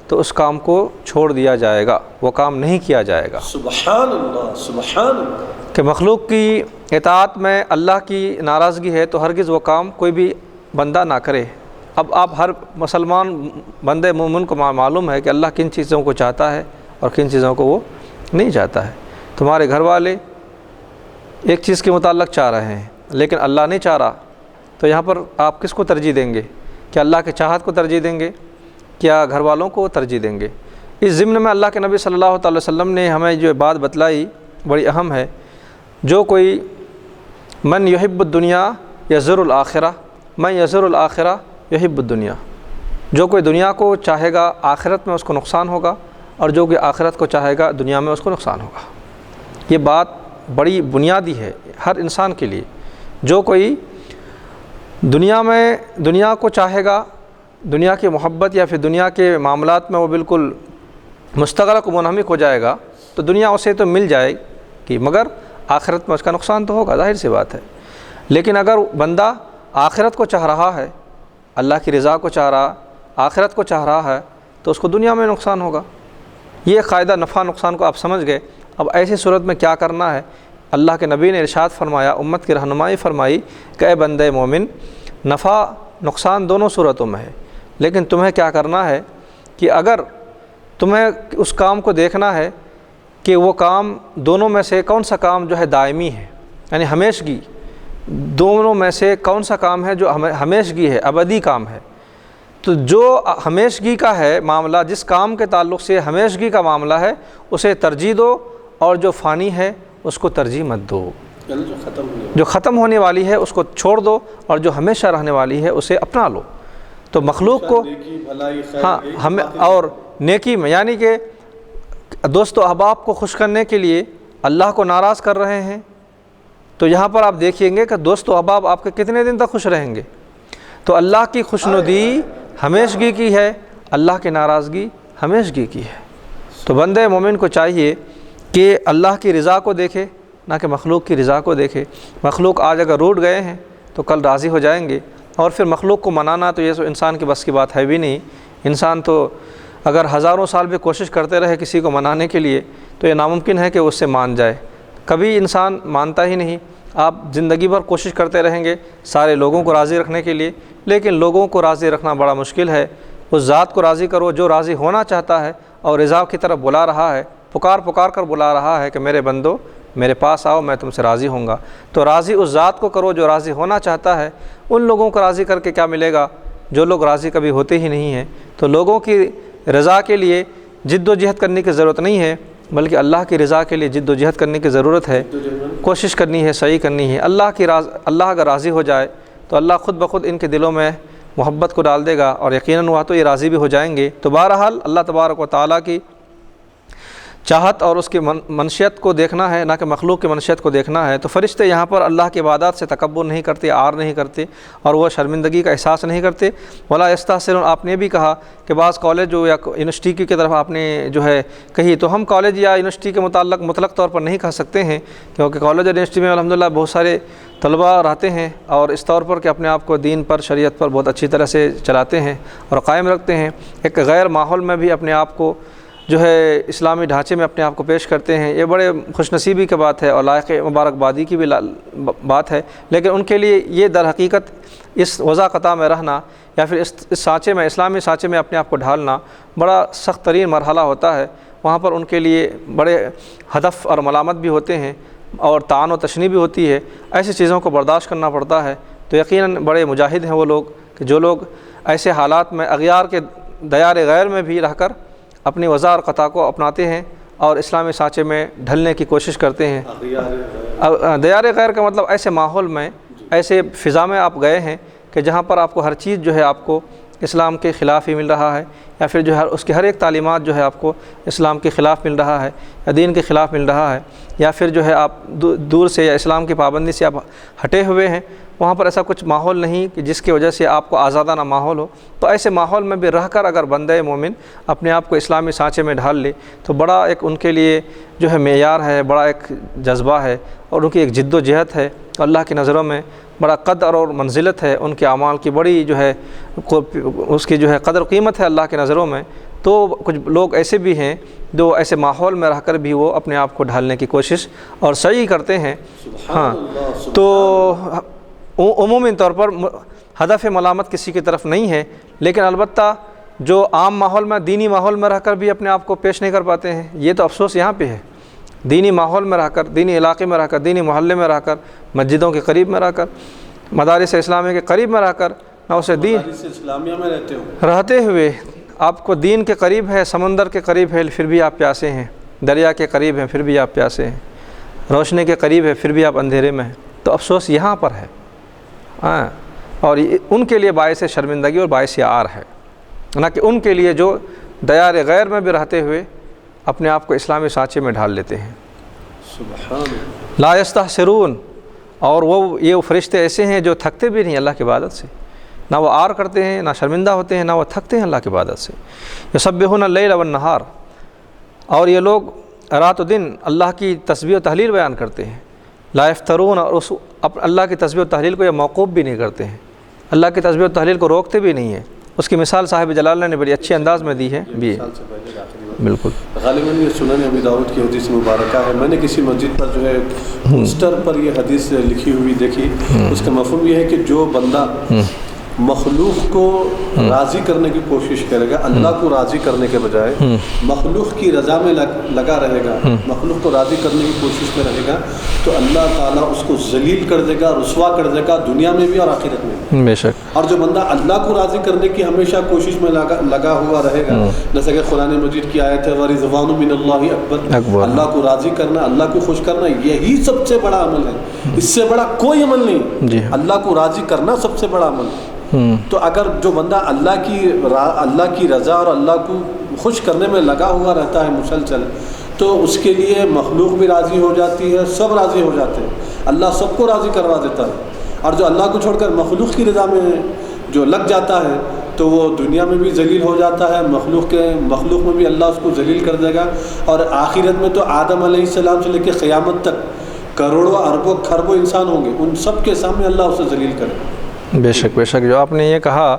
تو اس کام کو چھوڑ دیا جائے گا، وہ کام نہیں کیا جائے گا۔ سبحان اللہ، سبحان اللہ۔ کہ مخلوق کی اطاعت میں اللہ کی ناراضگی ہے تو ہرگز وہ کام کوئی بھی بندہ نہ کرے۔ اب آپ ہر مسلمان بندے مومن کو معلوم ہے کہ اللہ کن چیزوں کو چاہتا ہے اور کن چیزوں کو وہ نہیں چاہتا ہے۔ تمہارے گھر والے ایک چیز کے متعلق چاہ رہے ہیں لیکن اللہ نہیں چاہ رہا، تو یہاں پر آپ کس کو ترجیح دیں گے؟ کیا اللہ کے چاہت کو ترجیح دیں گے؟ کیا گھر والوں کو ترجیح دیں گے؟ اس ضمن میں اللہ کے نبی صلی اللہ تعالی وسلم نے ہمیں جو بات بتلائی بڑی اہم ہے، جو کوئی من یحب الدنیا یذر الآخرہ، من یذر الآخرہ یحب الدنیا، جو کوئی دنیا کو چاہے گا آخرت میں اس کو نقصان ہوگا، اور جو کوئی آخرت کو چاہے گا دنیا میں اس کو نقصان ہوگا۔ یہ بات بڑی بنیادی ہے ہر انسان کے لیے۔ جو کوئی دنیا کو چاہے گا، دنیا کی محبت یا پھر دنیا کے معاملات میں وہ بالکل مستغرق و منہمک ہو جائے گا، تو دنیا اسے تو مل جائے گی مگر آخرت میں اس کا نقصان تو ہوگا، ظاہر سی بات ہے۔ لیکن اگر بندہ آخرت کو چاہ رہا ہے، اللہ کی رضا کو چاہ رہا، آخرت کو چاہ رہا ہے، تو اس کو دنیا میں نقصان ہوگا۔ یہ قاعدہ نفع نقصان کو آپ سمجھ گئے۔ اب ایسی صورت میں کیا کرنا ہے؟ اللہ کے نبی نے ارشاد فرمایا، امت کی رہنمائی فرمائی کہ اے بندے مومن، نفع نقصان دونوں صورتوں میں ہے، لیکن تمہیں کیا کرنا ہے کہ اگر تمہیں اس کام کو دیکھنا ہے کہ وہ کام دونوں میں سے کون سا کام جو ہے دائمی ہے، یعنی ہمیشگی، دونوں میں سے کون سا کام ہے جو ہمیشگی ہے، ابدی کام ہے، تو جو ہمیشگی کا ہے معاملہ، جس کام کے تعلق سے ہمیشگی کا معاملہ ہے اسے ترجیح دو، اور جو فانی ہے اس کو ترجیح مت دو۔ جو ختم ہونے والی ہے اس کو چھوڑ دو، اور جو ہمیشہ رہنے والی ہے اسے اپنا لو۔ تو مخلوق کو ہاں ہمیں اور نیکی میں، یعنی کہ دوست و احباب کو خوش کرنے کے لیے اللہ کو ناراض کر رہے ہیں، تو یہاں پر آپ دیکھیں گے کہ دوست و احباب آپ کے کتنے دن تک خوش رہیں گے۔ تو اللہ کی خوشنودی ہمیشگی کی ہے، اللہ کی ناراضگی ہمیشگی کی ہے۔ تو بندے مومن کو چاہیے کہ اللہ کی رضا کو دیکھے، نہ کہ مخلوق کی رضا کو دیکھے۔ مخلوق آج اگر روٹ گئے ہیں تو کل راضی ہو جائیں گے، اور پھر مخلوق کو منانا تو یہ تو انسان کی بس کی بات ہے بھی نہیں۔ انسان تو اگر ہزاروں سال بھی کوشش کرتے رہے کسی کو منانے کے لیے تو یہ ناممکن ہے کہ اس سے مان جائے، کبھی انسان مانتا ہی نہیں۔ آپ زندگی بھر کوشش کرتے رہیں گے سارے لوگوں کو راضی رکھنے کے لیے، لیکن لوگوں کو راضی رکھنا بڑا مشکل ہے۔ اس ذات کو راضی کرو جو راضی ہونا چاہتا ہے اور رضا کی طرف بلا رہا ہے، پکار کر بلا رہا ہے کہ میرے بندو میرے پاس آؤ، میں تم سے راضی ہوں گا۔ تو راضی اس ذات کو کرو جو راضی ہونا چاہتا ہے۔ ان لوگوں کو راضی کر کے کیا ملے گا جو لوگ راضی کبھی ہوتے ہی نہیں ہیں؟ تو لوگوں کی رضا کے لیے جد و جہد کرنے کی ضرورت نہیں ہے، بلکہ اللہ کی رضا کے لیے جد و جہد کرنے کی ضرورت ہے، کوشش کرنی ہے، سعی کرنی ہے۔ اللہ اگر راضی ہو جائے تو اللہ خود بخود ان کے دلوں میں محبت کو ڈال دے گا، اور یقیناً وہ تو یہ راضی بھی ہو جائیں گے۔ تو بہرحال اللہ تبارک و تعالیٰ کی چاہت اور اس کی منشیت کو دیکھنا ہے، نہ کہ مخلوق کی منشیت کو دیکھنا ہے۔ تو فرشتے یہاں پر اللہ کی عبادات سے تکبر نہیں کرتے، عار نہیں کرتے، اور وہ شرمندگی کا احساس نہیں کرتے۔ ولا یستحسرون، آپ نے بھی کہا کہ بعض کالج یا یونیورسٹی کی طرف آپ نے جو ہے کہی، تو ہم کالج یا یونیورسٹی کے متعلق مطلق طور پر نہیں کہہ سکتے ہیں، کیونکہ کالج اور یونیورسٹی میں الحمدللہ بہت سارے طلباء رہتے ہیں، اور اس طور پر کہ اپنے آپ کو دین پر، شریعت پر بہت اچھی طرح سے چلاتے ہیں اور قائم رکھتے ہیں، ایک غیر ماحول میں بھی اپنے آپ کو جو ہے اسلامی ڈھانچے میں اپنے آپ کو پیش کرتے ہیں۔ یہ بڑے خوش نصیبی کی بات ہے اور لائق مبارکبادی کی بھی بات ہے، لیکن ان کے لیے یہ در حقیقت اس وضع قطع میں رہنا یا پھر اس سانچے میں، اسلامی سانچے میں اپنے آپ کو ڈھالنا بڑا سخت ترین مرحلہ ہوتا ہے۔ وہاں پر ان کے لیے بڑے ہدف اور ملامت بھی ہوتے ہیں، اور طعن و تشنیع بھی ہوتی ہے، ایسی چیزوں کو برداشت کرنا پڑتا ہے۔ تو یقیناً بڑے مجاہد ہیں وہ لوگ کہ جو لوگ ایسے حالات میں اغیار کے دیار غیر میں بھی رہ کر اپنی وضع اور قطع کو اپناتے ہیں اور اسلامی سانچے میں ڈھلنے کی کوشش کرتے ہیں۔ دیار غیر کا مطلب ایسے ماحول میں، ایسے فضا میں آپ گئے ہیں کہ جہاں پر آپ کو ہر چیز جو ہے آپ کو اسلام کے خلاف ہی مل رہا ہے، یا پھر جو ہے اس کی ہر ایک تعلیمات جو ہے آپ کو اسلام کے خلاف مل رہا ہے یا دین کے خلاف مل رہا ہے، یا پھر جو ہے آپ دور سے یا اسلام کی پابندی سے آپ ہٹے ہوئے ہیں۔ وہاں پر ایسا کچھ ماحول نہیں کہ جس کی وجہ سے آپ کو آزادانہ ماحول ہو۔ تو ایسے ماحول میں بھی رہ کر اگر بندہ مومن اپنے آپ کو اسلامی سانچے میں ڈھال لے تو بڑا ایک ان کے لیے جو ہے معیار ہے، بڑا ایک جذبہ ہے، اور ان کی ایک جد و جہد ہے، اللہ کی نظروں میں بڑا قدر اور منزلت ہے، ان کے اعمال کی بڑی جو ہے اس کی جو ہے قدر و قیمت ہے اللہ کی نظروں میں۔ تو کچھ لوگ ایسے بھی ہیں جو ایسے ماحول میں رہ کر بھی وہ اپنے آپ کو ڈھالنے کی کوشش اور سعی کرتے ہیں۔ ہاں، تو عمومی طور پر ہدف ملامت کسی کی طرف نہیں ہے، لیکن البتہ جو عام ماحول میں، دینی ماحول میں رہ کر بھی اپنے آپ کو پیش نہیں کر پاتے ہیں، یہ تو افسوس یہاں پہ ہے۔ دینی ماحول میں رہ کر، دینی علاقے میں رہ کر، دینی محلے میں رہ کر، مسجدوں کے قریب میں رہ کر، مدارس اسلامیہ کے قریب میں رہ کر، نہ اسے دین اسلامیہ میں رہتے ہوئے آپ کو دین کے قریب ہے، سمندر کے قریب ہے، پھر بھی آپ پیاسے ہیں، دریا کے قریب ہیں، پھر بھی آپ پیاسے ہیں، روشنی کے قریب ہے، پھر بھی آپ اندھیرے میں ہیں۔ تو افسوس یہاں پر ہے، اور ان کے لیے باعث شرمندگی اور باعث عار ہے، نہ کہ ان کے لیے جو دیار غیر میں بھی رہتے ہوئے اپنے آپ کو اسلامی سانچے میں ڈھال لیتے ہیں۔ سبحان اللہ۔ لا یستحسرون، اور یہ فرشتے ایسے ہیں جو تھکتے بھی نہیں اللہ کی عبادت سے، نہ وہ عار کرتے ہیں، نہ شرمندہ ہوتے ہیں، نہ وہ تھکتے ہیں اللہ کی عبادت سے۔ یسبحون اللیل والنہار، اور یہ لوگ رات و دن اللہ کی تسبیح و تحلیل بیان کرتے ہیں۔ لا یفترون، اور اللہ کی تسبیح و تحلیل کو یہ موقوف بھی نہیں کرتے ہیں، اللہ کی تسبیح و تحلیل کو روکتے بھی نہیں ہیں۔ اس کی مثال صاحب جلالہ نے بڑی اچھی انداز میں دی ہے بھی۔ بالکل، غالباً یہ سنن ابی داؤد کی حدیث مبارکہ ہے۔ میں نے کسی مسجد پر جو ہے پوسٹر پر یہ حدیث لکھی ہوئی دیکھی، اس کا مفہوم یہ ہے کہ جو بندہ مخلوق کو راضی کرنے کی کوشش کرے گا، اللہ کو راضی کرنے کے بجائے مخلوق کی رضا میں لگا رہے گا، مخلوق کو راضی کرنے کی کوشش میں رہے گا، تو اللہ تعالیٰ اس کو ذلیل کر دے گا، رسوا کر دے گا، دنیا میں بھی اور آخرت میں بھی۔ بے شک۔ اور جو بندہ اللہ کو راضی کرنے کی ہمیشہ کوشش میں لگا ہوا رہے گا، جیسا کہ قرآن مجید کی آیت ہے وَرِضْوَانُ مِنَ اللَّهِ أَكْبَرُ، اللہ کو راضی کرنا، اللہ کو خوش کرنا، یہی سب سے بڑا عمل ہے، اس سے بڑا کوئی عمل نہیں۔ اللہ کو راضی کرنا سب سے بڑا عمل ہے۔ تو اگر جو بندہ اللہ کی رضا اور اللہ کو خوش کرنے میں لگا ہوا رہتا ہے مسلسل، تو اس کے لیے مخلوق بھی راضی ہو جاتی ہے، سب راضی ہو جاتے ہیں، اللہ سب کو راضی کروا دیتا ہے۔ اور جو اللہ کو چھوڑ کر مخلوق کی رضا میں جو لگ جاتا ہے تو وہ دنیا میں بھی ذلیل ہو جاتا ہے، مخلوق میں بھی اللہ اس کو ذلیل کر دے گا، اور آخرت میں تو آدم علیہ السلام سے لے کے قیامت تک کروڑوں اربوں کھربوں انسان ہوں گے، ان سب کے سامنے اللہ اسے ذلیل کرے گا۔ بے شک، بے شک۔ جو آپ نے یہ کہا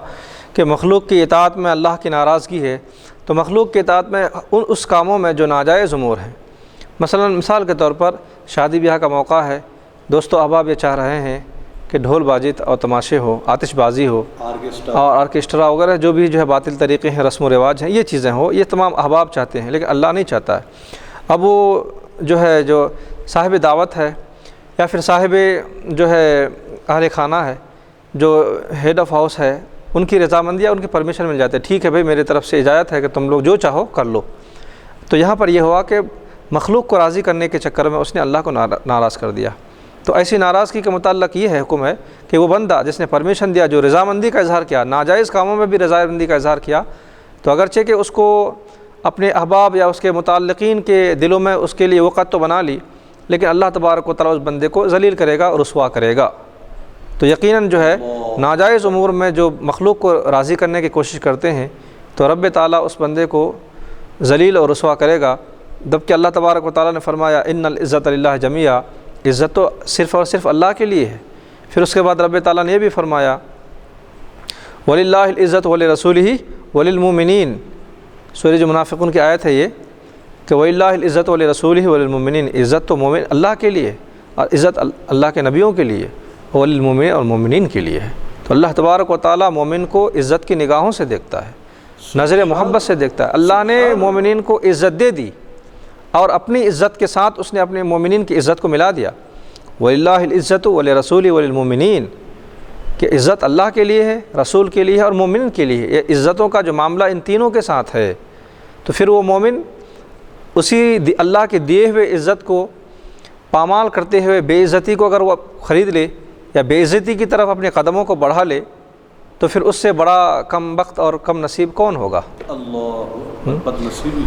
کہ مخلوق کی اطاعت میں اللہ کی ناراضگی ہے، تو مخلوق کی اطاعت میں اس کاموں میں جو ناجائز امور ہیں، مثال کے طور پر شادی بیاہ کا موقع ہے، دوست و احباب یہ چاہ رہے ہیں کہ ڈھول بازی اور تماشے ہو، آتش بازی ہو اور آرکیسٹرا وغیرہ جو بھی جو ہے باطل طریقے ہیں، رسم و رواج ہیں، یہ چیزیں ہو، یہ تمام احباب چاہتے ہیں، لیکن اللہ نہیں چاہتا ہے۔ اب وہ جو ہے جو صاحب دعوت ہے یا پھر صاحب جو ہے اہل خانہ ہے، جو ہیڈ آف ہاؤس ہے، ان کی رضامندی یا ان کی پرمیشن مل جاتی ہے، ٹھیک ہے بھائی میری طرف سے اجازت ہے کہ تم لوگ جو چاہو کر لو، تو یہاں پر یہ ہوا کہ مخلوق کو راضی کرنے کے چکر میں اس نے اللہ کو ناراض کر دیا۔ تو ایسی ناراضگی کے متعلق یہ ہے حکم ہے کہ وہ بندہ جس نے پرمیشن دیا، جو رضامندی کا اظہار کیا، ناجائز کاموں میں بھی رضامندی کا اظہار کیا، تو اگرچہ کہ اس کو اپنے احباب یا اس کے متعلقین کے دلوں میں اس کے لیے وقت تو بنا لی، لیکن اللہ تبارک و تعالیٰ اس بندے کو ذلیل کرے گا اور رسوا کرے گا۔ تو یقیناً جو ہے ناجائز امور میں جو مخلوق کو راضی کرنے کی کوشش کرتے ہیں تو رب تعالیٰ اس بندے کو ذلیل اور رسوا کرے گا، جبکہ اللہ تبارک و تعالیٰ نے فرمایا ان العزت للہ جمیعا، عزت تو صرف اور صرف اللہ کے لیے ہے۔ پھر اس کے بعد رب تعالیٰ نے یہ بھی فرمایا وَلِلَّهِ الْعِزَّةُ وَلِرَسُولِهِ وَلِلْمُؤْمِنِينَ، سورہ منافقون کی آیت ہے یہ کہ وَلِلَّهِ الْعِزَّةُ وَلِرَسُولِهِ وَلِلْمُؤْمِنِينَ، عزت تو مومن اللہ کے لیے اور عزت اللہ کے نبیوں کے لیے، وَلِلْمُؤْمِنِينَ اور مومنین کے لیے ہے۔ تو اللہ تبارک و تعالیٰ مومن کو عزت کی نگاہوں سے دیکھتا ہے، نظر محبت سے دیکھتا ہے۔ اللہ نے مومنین کو عزت دے دی اور اپنی عزت کے ساتھ اس نے اپنے مومنین کی عزت کو ملا دیا۔ وَلِلَّهِ الْعِزَّةُ وَلِرَسُولِهِ وَلِلْمُؤْمِنِينَ، کہ عزت اللہ کے لیے ہے، رسول کے لیے ہے اور مومنین کے لیے ہے۔ یہ عزتوں کا جو معاملہ ان تینوں کے ساتھ ہے، تو پھر وہ مومن اسی اللہ کے دیے ہوئے عزت کو پامال کرتے ہوئے بے عزتی کو اگر وہ خرید لے یا بے عزتی کی طرف اپنے قدموں کو بڑھا لے تو پھر اس سے بڑا کم بخت اور کم نصیب کون ہوگا؟ اللہ بد نصیبی۔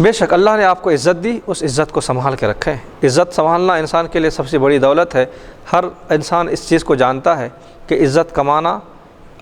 بے شک اللہ نے آپ کو عزت دی، اس عزت کو سنبھال کے رکھیں۔ عزت سنبھالنا انسان کے لیے سب سے بڑی دولت ہے۔ ہر انسان اس چیز کو جانتا ہے کہ عزت کمانا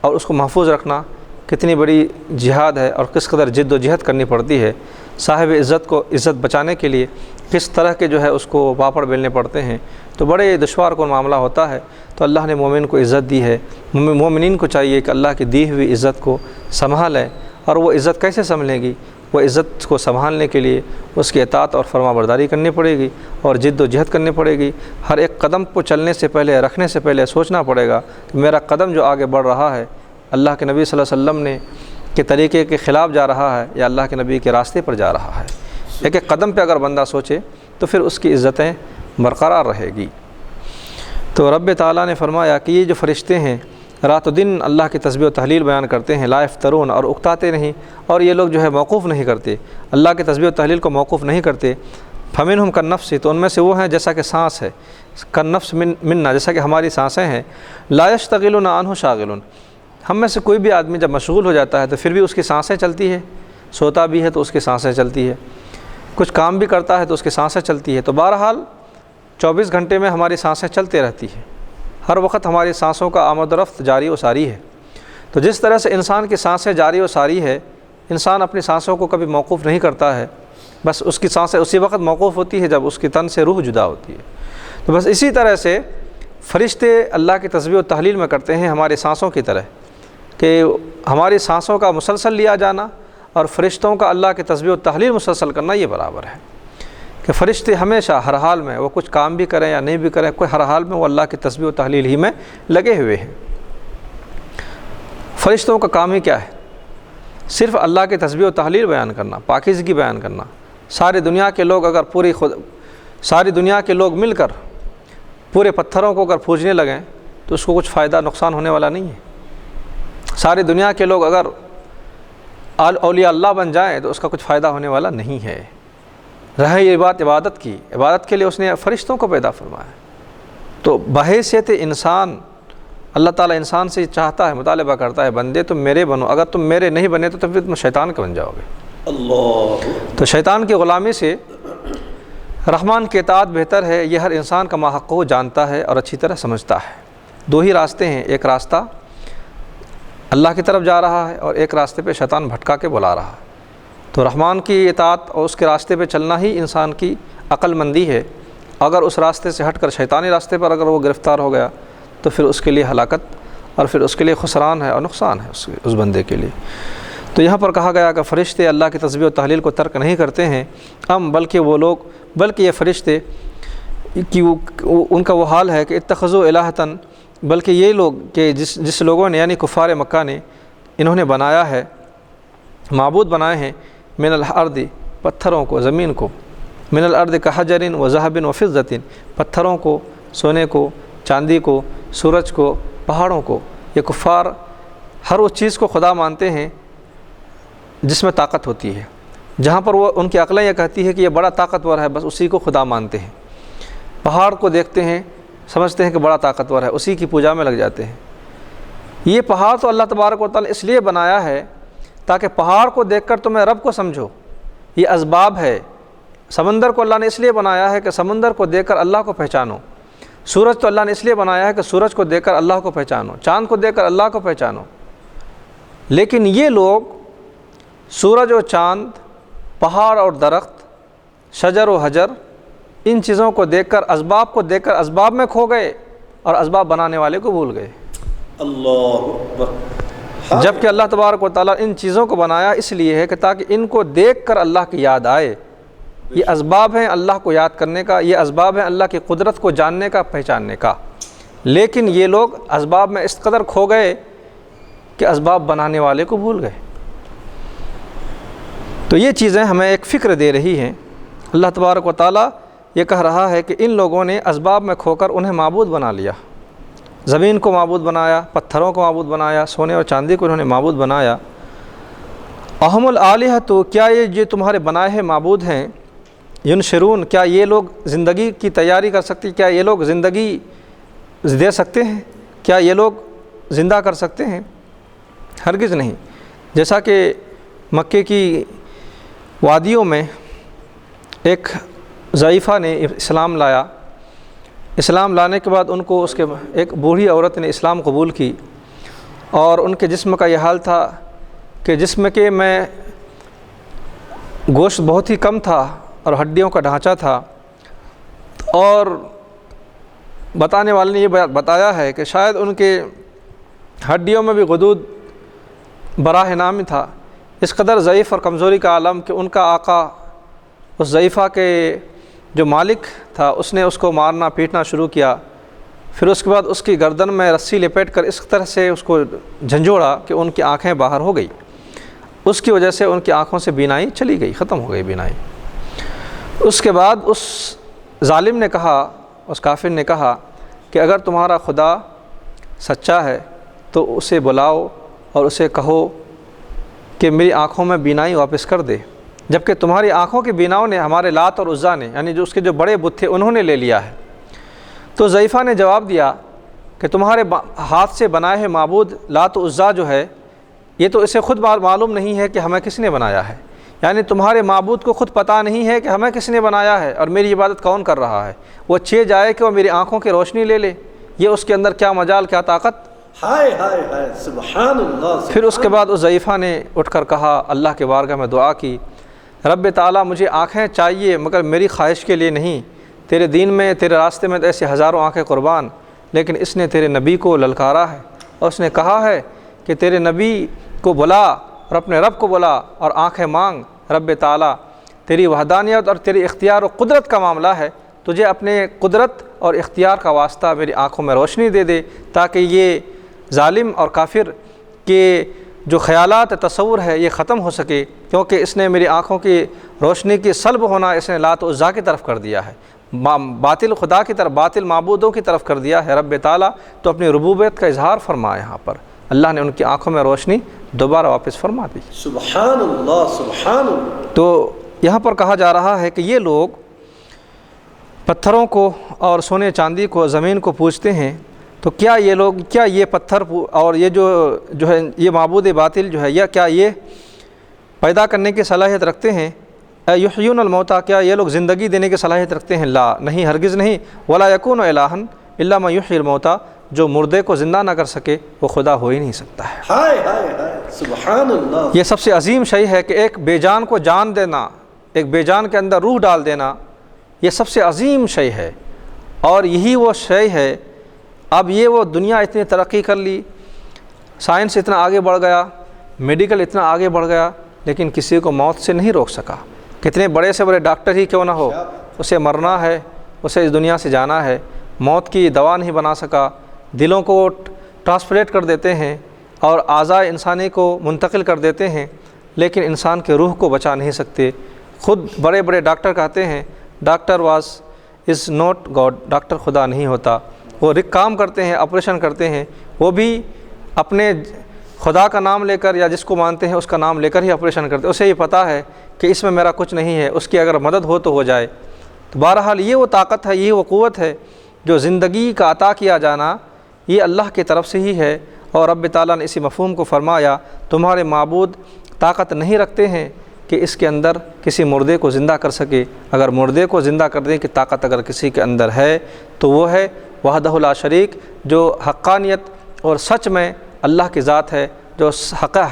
اور اس کو محفوظ رکھنا کتنی بڑی جہاد ہے اور کس قدر جد و جہد کرنی پڑتی ہے۔ صاحب عزت کو عزت بچانے کے لیے کس طرح کے جو ہے اس کو پاپڑ بیلنے پڑتے ہیں، تو بڑے دشوار کو معاملہ ہوتا ہے۔ تو اللہ نے مومن کو عزت دی ہے، مومنین کو چاہیے کہ اللہ کی دی ہوئی عزت کو سنبھالیں۔ اور وہ عزت کیسے سنبھلے گی؟ وہ عزت کو سنبھالنے کے لیے اس کی اطاعت اور فرما برداری کرنی پڑے گی اور جد و جہد کرنی پڑے گی۔ ہر ایک قدم کو چلنے سے پہلے، رکھنے سے پہلے سوچنا پڑے گا کہ میرا قدم جو آگے بڑھ رہا ہے اللہ کے نبی صلی اللہ علیہ وسلم نے کے طریقے کے خلاف جا رہا ہے یا اللہ کے نبی کے راستے پر جا رہا ہے۔ ایک ایک قدم پہ اگر بندہ سوچے تو پھر اس کی عزتیں برقرار رہے گی۔ تو رب تعالیٰ نے فرمایا کہ یہ جو فرشتے ہیں رات و دن اللہ کی تسبیح و تحلیل بیان کرتے ہیں، لا یفترون، اور اکتاتے نہیں، اور یہ لوگ جو ہے موقوف نہیں کرتے، اللہ کی تسبیح و تحلیل کو موقوف نہیں کرتے۔ فمنہم کالنفس، تو ان میں سے وہ ہیں جیسا کہ سانس ہے، کالنفس منا، جیسا کہ ہماری سانسیں ہیں، لا یشتغلون عنہ شاغلون، ہم میں سے کوئی بھی آدمی جب مشغول ہو جاتا ہے تو پھر بھی اس کی سانسیں چلتی ہے، سوتا بھی ہے تو اس کی سانسیں چلتی ہے، کچھ کام بھی کرتا ہے تو اس کی سانسیں چلتی ہے۔ تو بہرحال 24 گھنٹے میں ہماری سانسیں چلتے رہتی ہیں، ہر وقت ہماری سانسوں کا آمد و رفت جاری و ساری ہے۔ تو جس طرح سے انسان کی سانسیں جاری و ساری ہے، انسان اپنی سانسوں کو کبھی موقوف نہیں کرتا ہے، بس اس کی سانسیں اسی وقت موقوف ہوتی ہے جب اس کی تن سے روح جدا ہوتی ہے۔ تو بس اسی طرح سے فرشتے اللہ کی تسبیح و تحلیل میں کرتے ہیں ہماری سانسوں کی طرح، کہ ہماری سانسوں کا مسلسل لیا جانا اور فرشتوں کا اللہ کی تسبیح و تحلیل مسلسل کرنا یہ برابر ہے، کہ فرشتے ہمیشہ ہر حال میں وہ کچھ کام بھی کریں یا نہیں بھی کریں، کوئی ہر حال میں وہ اللہ کی تسبیح و تحلیل ہی میں لگے ہوئے ہیں۔ فرشتوں کا کام ہی کیا ہے؟ صرف اللہ کی تسبیح و تحلیل بیان کرنا، پاکیزگی بیان کرنا۔ ساری دنیا کے لوگ اگر ساری دنیا کے لوگ مل کر پورے پتھروں کو اگر پوجنے لگیں تو اس کو کچھ فائدہ نقصان ہونے والا نہیں ہے۔ ساری دنیا کے لوگ اگر اولیاء اللہ بن جائیں تو اس کا کچھ فائدہ ہونے والا نہیں ہے۔ رہے یہ بات عبادت کی، عبادت کے لیے اس نے فرشتوں کو پیدا فرمایا۔ تو بحیثیت انسان اللہ تعالیٰ انسان سے چاہتا ہے، مطالبہ کرتا ہے، بندے تم میرے بنو، اگر تم میرے نہیں بنے تو پھر تم شیطان کے بن جاؤ گے۔ اللہ، تو شیطان کی غلامی سے رحمان کی اطاعت بہتر ہے، یہ ہر انسان کا ماحق کو جانتا ہے اور اچھی طرح سمجھتا ہے۔ دو ہی راستے ہیں، ایک راستہ اللہ کی طرف جا رہا ہے اور ایک راستے پہ شیطان بھٹکا کے بلا رہا ہے۔ تو رحمان کی اطاعت اور اس کے راستے پہ چلنا ہی انسان کی عقل مندی ہے۔ اگر اس راستے سے ہٹ کر شیطانی راستے پر اگر وہ گرفتار ہو گیا تو پھر اس کے لیے ہلاکت اور پھر اس کے لیے خسران ہے اور نقصان ہے اس بندے کے لیے۔ تو یہاں پر کہا گیا کہ فرشتے اللہ کی تسبیح و تحلیل کو ترک نہیں کرتے ہیں، بلکہ یہ فرشتے کہ ان کا وہ حال ہے کہ اتخذوا الہۃ، بلکہ یہ لوگ کہ جس لوگوں نے یعنی کفار مکہ نے انہوں نے بنایا ہے، معبود بنائے ہیں، من الارض، پتھروں کو، زمین کو، من الارض کحجر و ذہب و فضۃ، پتھروں کو، سونے کو، چاندی کو، سورج کو، پہاڑوں کو۔ یہ کفار ہر اس چیز کو خدا مانتے ہیں جس میں طاقت ہوتی ہے، جہاں پر وہ ان کی عقلیں یہ کہتی ہے کہ یہ بڑا طاقتور ہے، بس اسی کو خدا مانتے ہیں۔ پہاڑ کو دیکھتے ہیں، سمجھتے ہیں کہ بڑا طاقتور ہے، اسی کی پوجا میں لگ جاتے ہیں۔ یہ پہاڑ تو اللہ تبارک و تعالیٰ اس لیے بنایا ہے تاکہ پہاڑ کو دیکھ کر تمہیں رب کو سمجھو، یہ اسباب ہے۔ سمندر کو اللہ نے اس لیے بنایا ہے کہ سمندر کو دیکھ کر اللہ کو پہچانو۔ سورج تو اللہ نے اس لیے بنایا ہے کہ سورج کو دیکھ کر اللہ کو پہچانو، چاند کو دیکھ کر اللہ کو پہچانو۔ لیکن یہ لوگ سورج اور چاند، پہاڑ اور درخت، شجر و حجر، ان چیزوں کو دیکھ کر، اسباب کو دیکھ کر اسباب میں کھو گئے اور اسباب بنانے والے کو بھول گئے۔ اللہ اکبر۔ جبکہ اللہ تبارک و تعالیٰ ان چیزوں کو بنایا اس لیے ہے کہ تاکہ ان کو دیکھ کر اللہ کی یاد آئے۔ یہ اسباب ہیں اللہ کو یاد کرنے کا، یہ اسباب ہیں اللہ کی قدرت کو جاننے کا، پہچاننے کا۔ لیکن یہ لوگ اسباب میں اس قدر کھو گئے کہ اسباب بنانے والے کو بھول گئے۔ تو یہ چیزیں ہمیں ایک فکر دے رہی ہیں۔ اللہ تبارک و تعالیٰ یہ کہہ رہا ہے کہ ان لوگوں نے اسباب میں کھو کر انہیں معبود بنا لیا، زمین کو معبود بنایا، پتھروں کو معبود بنایا، سونے اور چاندی کو انہوں نے معبود بنایا۔ اہم الآلہۃ، تو کیا یہ جو تمہارے بنائے ہیں معبود ہیں، ینشرون، کیا یہ لوگ زندگی کی تیاری کر سکتے، کیا یہ لوگ زندگی دے سکتے ہیں، کیا یہ لوگ زندہ کر سکتے ہیں؟ ہرگز نہیں۔ جیسا کہ مکے کی وادیوں میں ایک ضعیفہ نے اسلام لایا، اسلام لانے کے بعد ان کو اس کے ایک بوڑھی عورت نے اسلام قبول کی، اور ان کے جسم کا یہ حال تھا کہ جسم کے میں گوشت بہت ہی کم تھا اور ہڈیوں کا ڈھانچہ تھا، اور بتانے والے نے یہ بتایا ہے کہ شاید ان کے ہڈیوں میں بھی غدود براہ نامی تھا۔ اس قدر ضعیف اور کمزوری کا عالم کہ ان کا آقا اس ضعیفہ کے جو مالک تھا اس نے اس کو مارنا پیٹنا شروع کیا۔ پھر اس کے بعد اس کی گردن میں رسی لپیٹ کر اس طرح سے اس کو جھنجھوڑا کہ ان کی آنکھیں باہر ہو گئی۔ اس کی وجہ سے ان کی آنکھوں سے بینائی چلی گئی، ختم ہو گئی بینائی۔ اس کے بعد اس ظالم نے کہا، اس کافر نے کہا کہ اگر تمہارا خدا سچا ہے تو اسے بلاؤ اور اسے کہو کہ میری آنکھوں میں بینائی واپس کر دے، جبکہ تمہاری آنکھوں کی بیناؤں نے ہمارے لات اور عزا نے، یعنی جو اس کے جو بڑے بت تھے، انہوں نے لے لیا ہے۔ تو ضعیفہ نے جواب دیا کہ تمہارے ہاتھ سے بنائے ہوئے معبود لات و عزا جو ہے، یہ تو اسے خود معلوم نہیں ہے کہ ہمیں کس نے بنایا ہے، یعنی تمہارے معبود کو خود پتہ نہیں ہے کہ ہمیں کس نے بنایا ہے اور میری عبادت کون کر رہا ہے۔ وہ چاہ جائے کہ وہ میری آنکھوں کی روشنی لے لے، یہ اس کے اندر کیا مجال، کیا طاقت۔ ہائے ہائے ہائے، سبحان اللہ۔ پھر اس کے بعد اس ضعیفہ نے اٹھ کر کہا، اللہ کے بارگاہ میں دعا کی، رب تعالیٰ مجھے آنکھیں چاہیے مگر میری خواہش کے لیے نہیں، تیرے دین میں تیرے راستے میں ایسے ہزاروں آنکھیں قربان، لیکن اس نے تیرے نبی کو للکارا ہے اور اس نے کہا ہے کہ تیرے نبی کو بلا اور اپنے رب کو بلا اور آنکھیں مانگ۔ رب تعالیٰ تیری وحدانیت اور تیری اختیار و قدرت کا معاملہ ہے، تجھے اپنے قدرت اور اختیار کا واسطہ میری آنکھوں میں روشنی دے دے تاکہ یہ ظالم اور کافر کے جو خیالات تصور ہے یہ ختم ہو سکے، کیونکہ اس نے میری آنکھوں کی روشنی کی سلب ہونا اس نے لات و عزا کی طرف کر دیا ہے، باطل خدا کی طرف، باطل معبودوں کی طرف کر دیا ہے۔ رب تعالیٰ تو اپنی ربوبیت کا اظہار فرمایا، یہاں پر اللہ نے ان کی آنکھوں میں روشنی دوبارہ واپس فرما دی۔ سبحان اللہ، سبحان اللہ۔ تو یہاں پر کہا جا رہا ہے کہ یہ لوگ پتھروں کو اور سونے چاندی کو، زمین کو پوجتے ہیں، تو کیا یہ لوگ، کیا یہ پتھر اور یہ جو ہے یہ معبود باطل جو ہے، یا کیا یہ پیدا کرنے کی صلاحیت رکھتے ہیں؟ یحیون الموتیٰ، کیا یہ لوگ زندگی دینے کی صلاحیت رکھتے ہیں؟ لا، نہیں، ہرگز نہیں۔ ولا یکون الہا الا من یحیی الموتیٰ، جو مردے کو زندہ نہ کر سکے وہ خدا ہو ہی نہیں سکتا ہے۔ ہائے ہائے ہائے، سبحان اللہ۔ یہ سب سے عظیم شے ہے کہ ایک بے جان کو جان دینا، ایک بے جان کے اندر روح ڈال دینا، یہ سب سے عظیم شے ہے، اور یہی وہ شے ہے۔ اب یہ وہ دنیا اتنی ترقی کر لی، سائنس اتنا آگے بڑھ گیا، میڈیکل اتنا آگے بڑھ گیا، لیکن کسی کو موت سے نہیں روک سکا۔ کتنے بڑے سے بڑے ڈاکٹر ہی کیوں نہ ہو، اسے مرنا ہے، اسے اس دنیا سے جانا ہے، موت کی دوا نہیں بنا سکا۔ دلوں کو ٹرانسپلانٹ کر دیتے ہیں اور اعضاء انسانی کو منتقل کر دیتے ہیں، لیکن انسان کے روح کو بچا نہیں سکتے۔ خود بڑے بڑے ڈاکٹر کہتے ہیں doctor is not God, doctor خدا نہیں ہوتا۔ وہ کام کرتے ہیں، آپریشن کرتے ہیں، وہ بھی اپنے خدا کا نام لے کر یا جس کو مانتے ہیں اس کا نام لے کر ہی آپریشن کرتے ہیں۔ اسے یہ پتہ ہے کہ اس میں میرا کچھ نہیں ہے، اس کی اگر مدد ہو تو ہو جائے۔ تو بہرحال یہ وہ طاقت ہے، یہ وہ قوت ہے جو زندگی کا عطا کیا جانا یہ اللہ کی طرف سے ہی ہے۔ اور رب تعالیٰ نے اسی مفہوم کو فرمایا تمہارے معبود طاقت نہیں رکھتے ہیں کہ اس کے اندر کسی مردے کو زندہ کر سکے۔ اگر مردے کو زندہ کرنے کی طاقت اگر کسی کے اندر ہے تو وہ ہے وحدہ لا شریک، جو حقانیت اور سچ میں اللہ کی ذات ہے، جو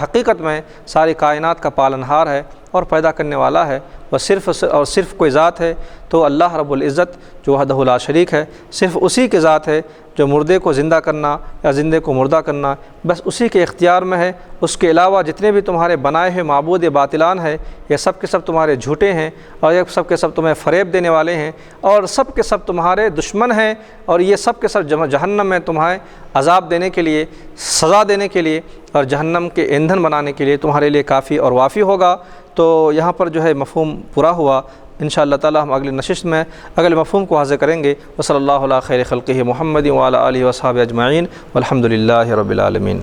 حقیقت میں ساری کائنات کا پالنہار ہے اور پیدا کرنے والا ہے۔ وہ صرف کوئی ذات ہے تو اللہ رب العزت جو وحدہ لا شریک ہے، صرف اسی کی ذات ہے جو مردے کو زندہ کرنا یا زندے کو مردہ کرنا بس اسی کے اختیار میں ہے۔ اس کے علاوہ جتنے بھی تمہارے بنائے ہوئے معبود باطلان ہیں یہ سب کے سب تمہارے جھوٹے ہیں، اور یہ سب کے سب تمہیں فریب دینے والے ہیں، اور سب کے سب تمہارے دشمن ہیں، اور یہ سب کے سب جہنم میں تمہیں عذاب دینے کے لیے، سزا دینے کے لیے اور جہنم کے ایندھن بنانے کے لیے تمہارے لیے کافی اور وافی ہوگا۔ تو یہاں پر جو ہے مفہوم پورا ہوا۔ انشاءاللہ تعالی ہم اگلی نشست میں اگلے مفہوم کو حاضر کریں گے۔ وصلی اللہ علی خیر خلقہ محمد وعلی آلہ وصحبہ اجمعین والحمد للہ رب العالمین۔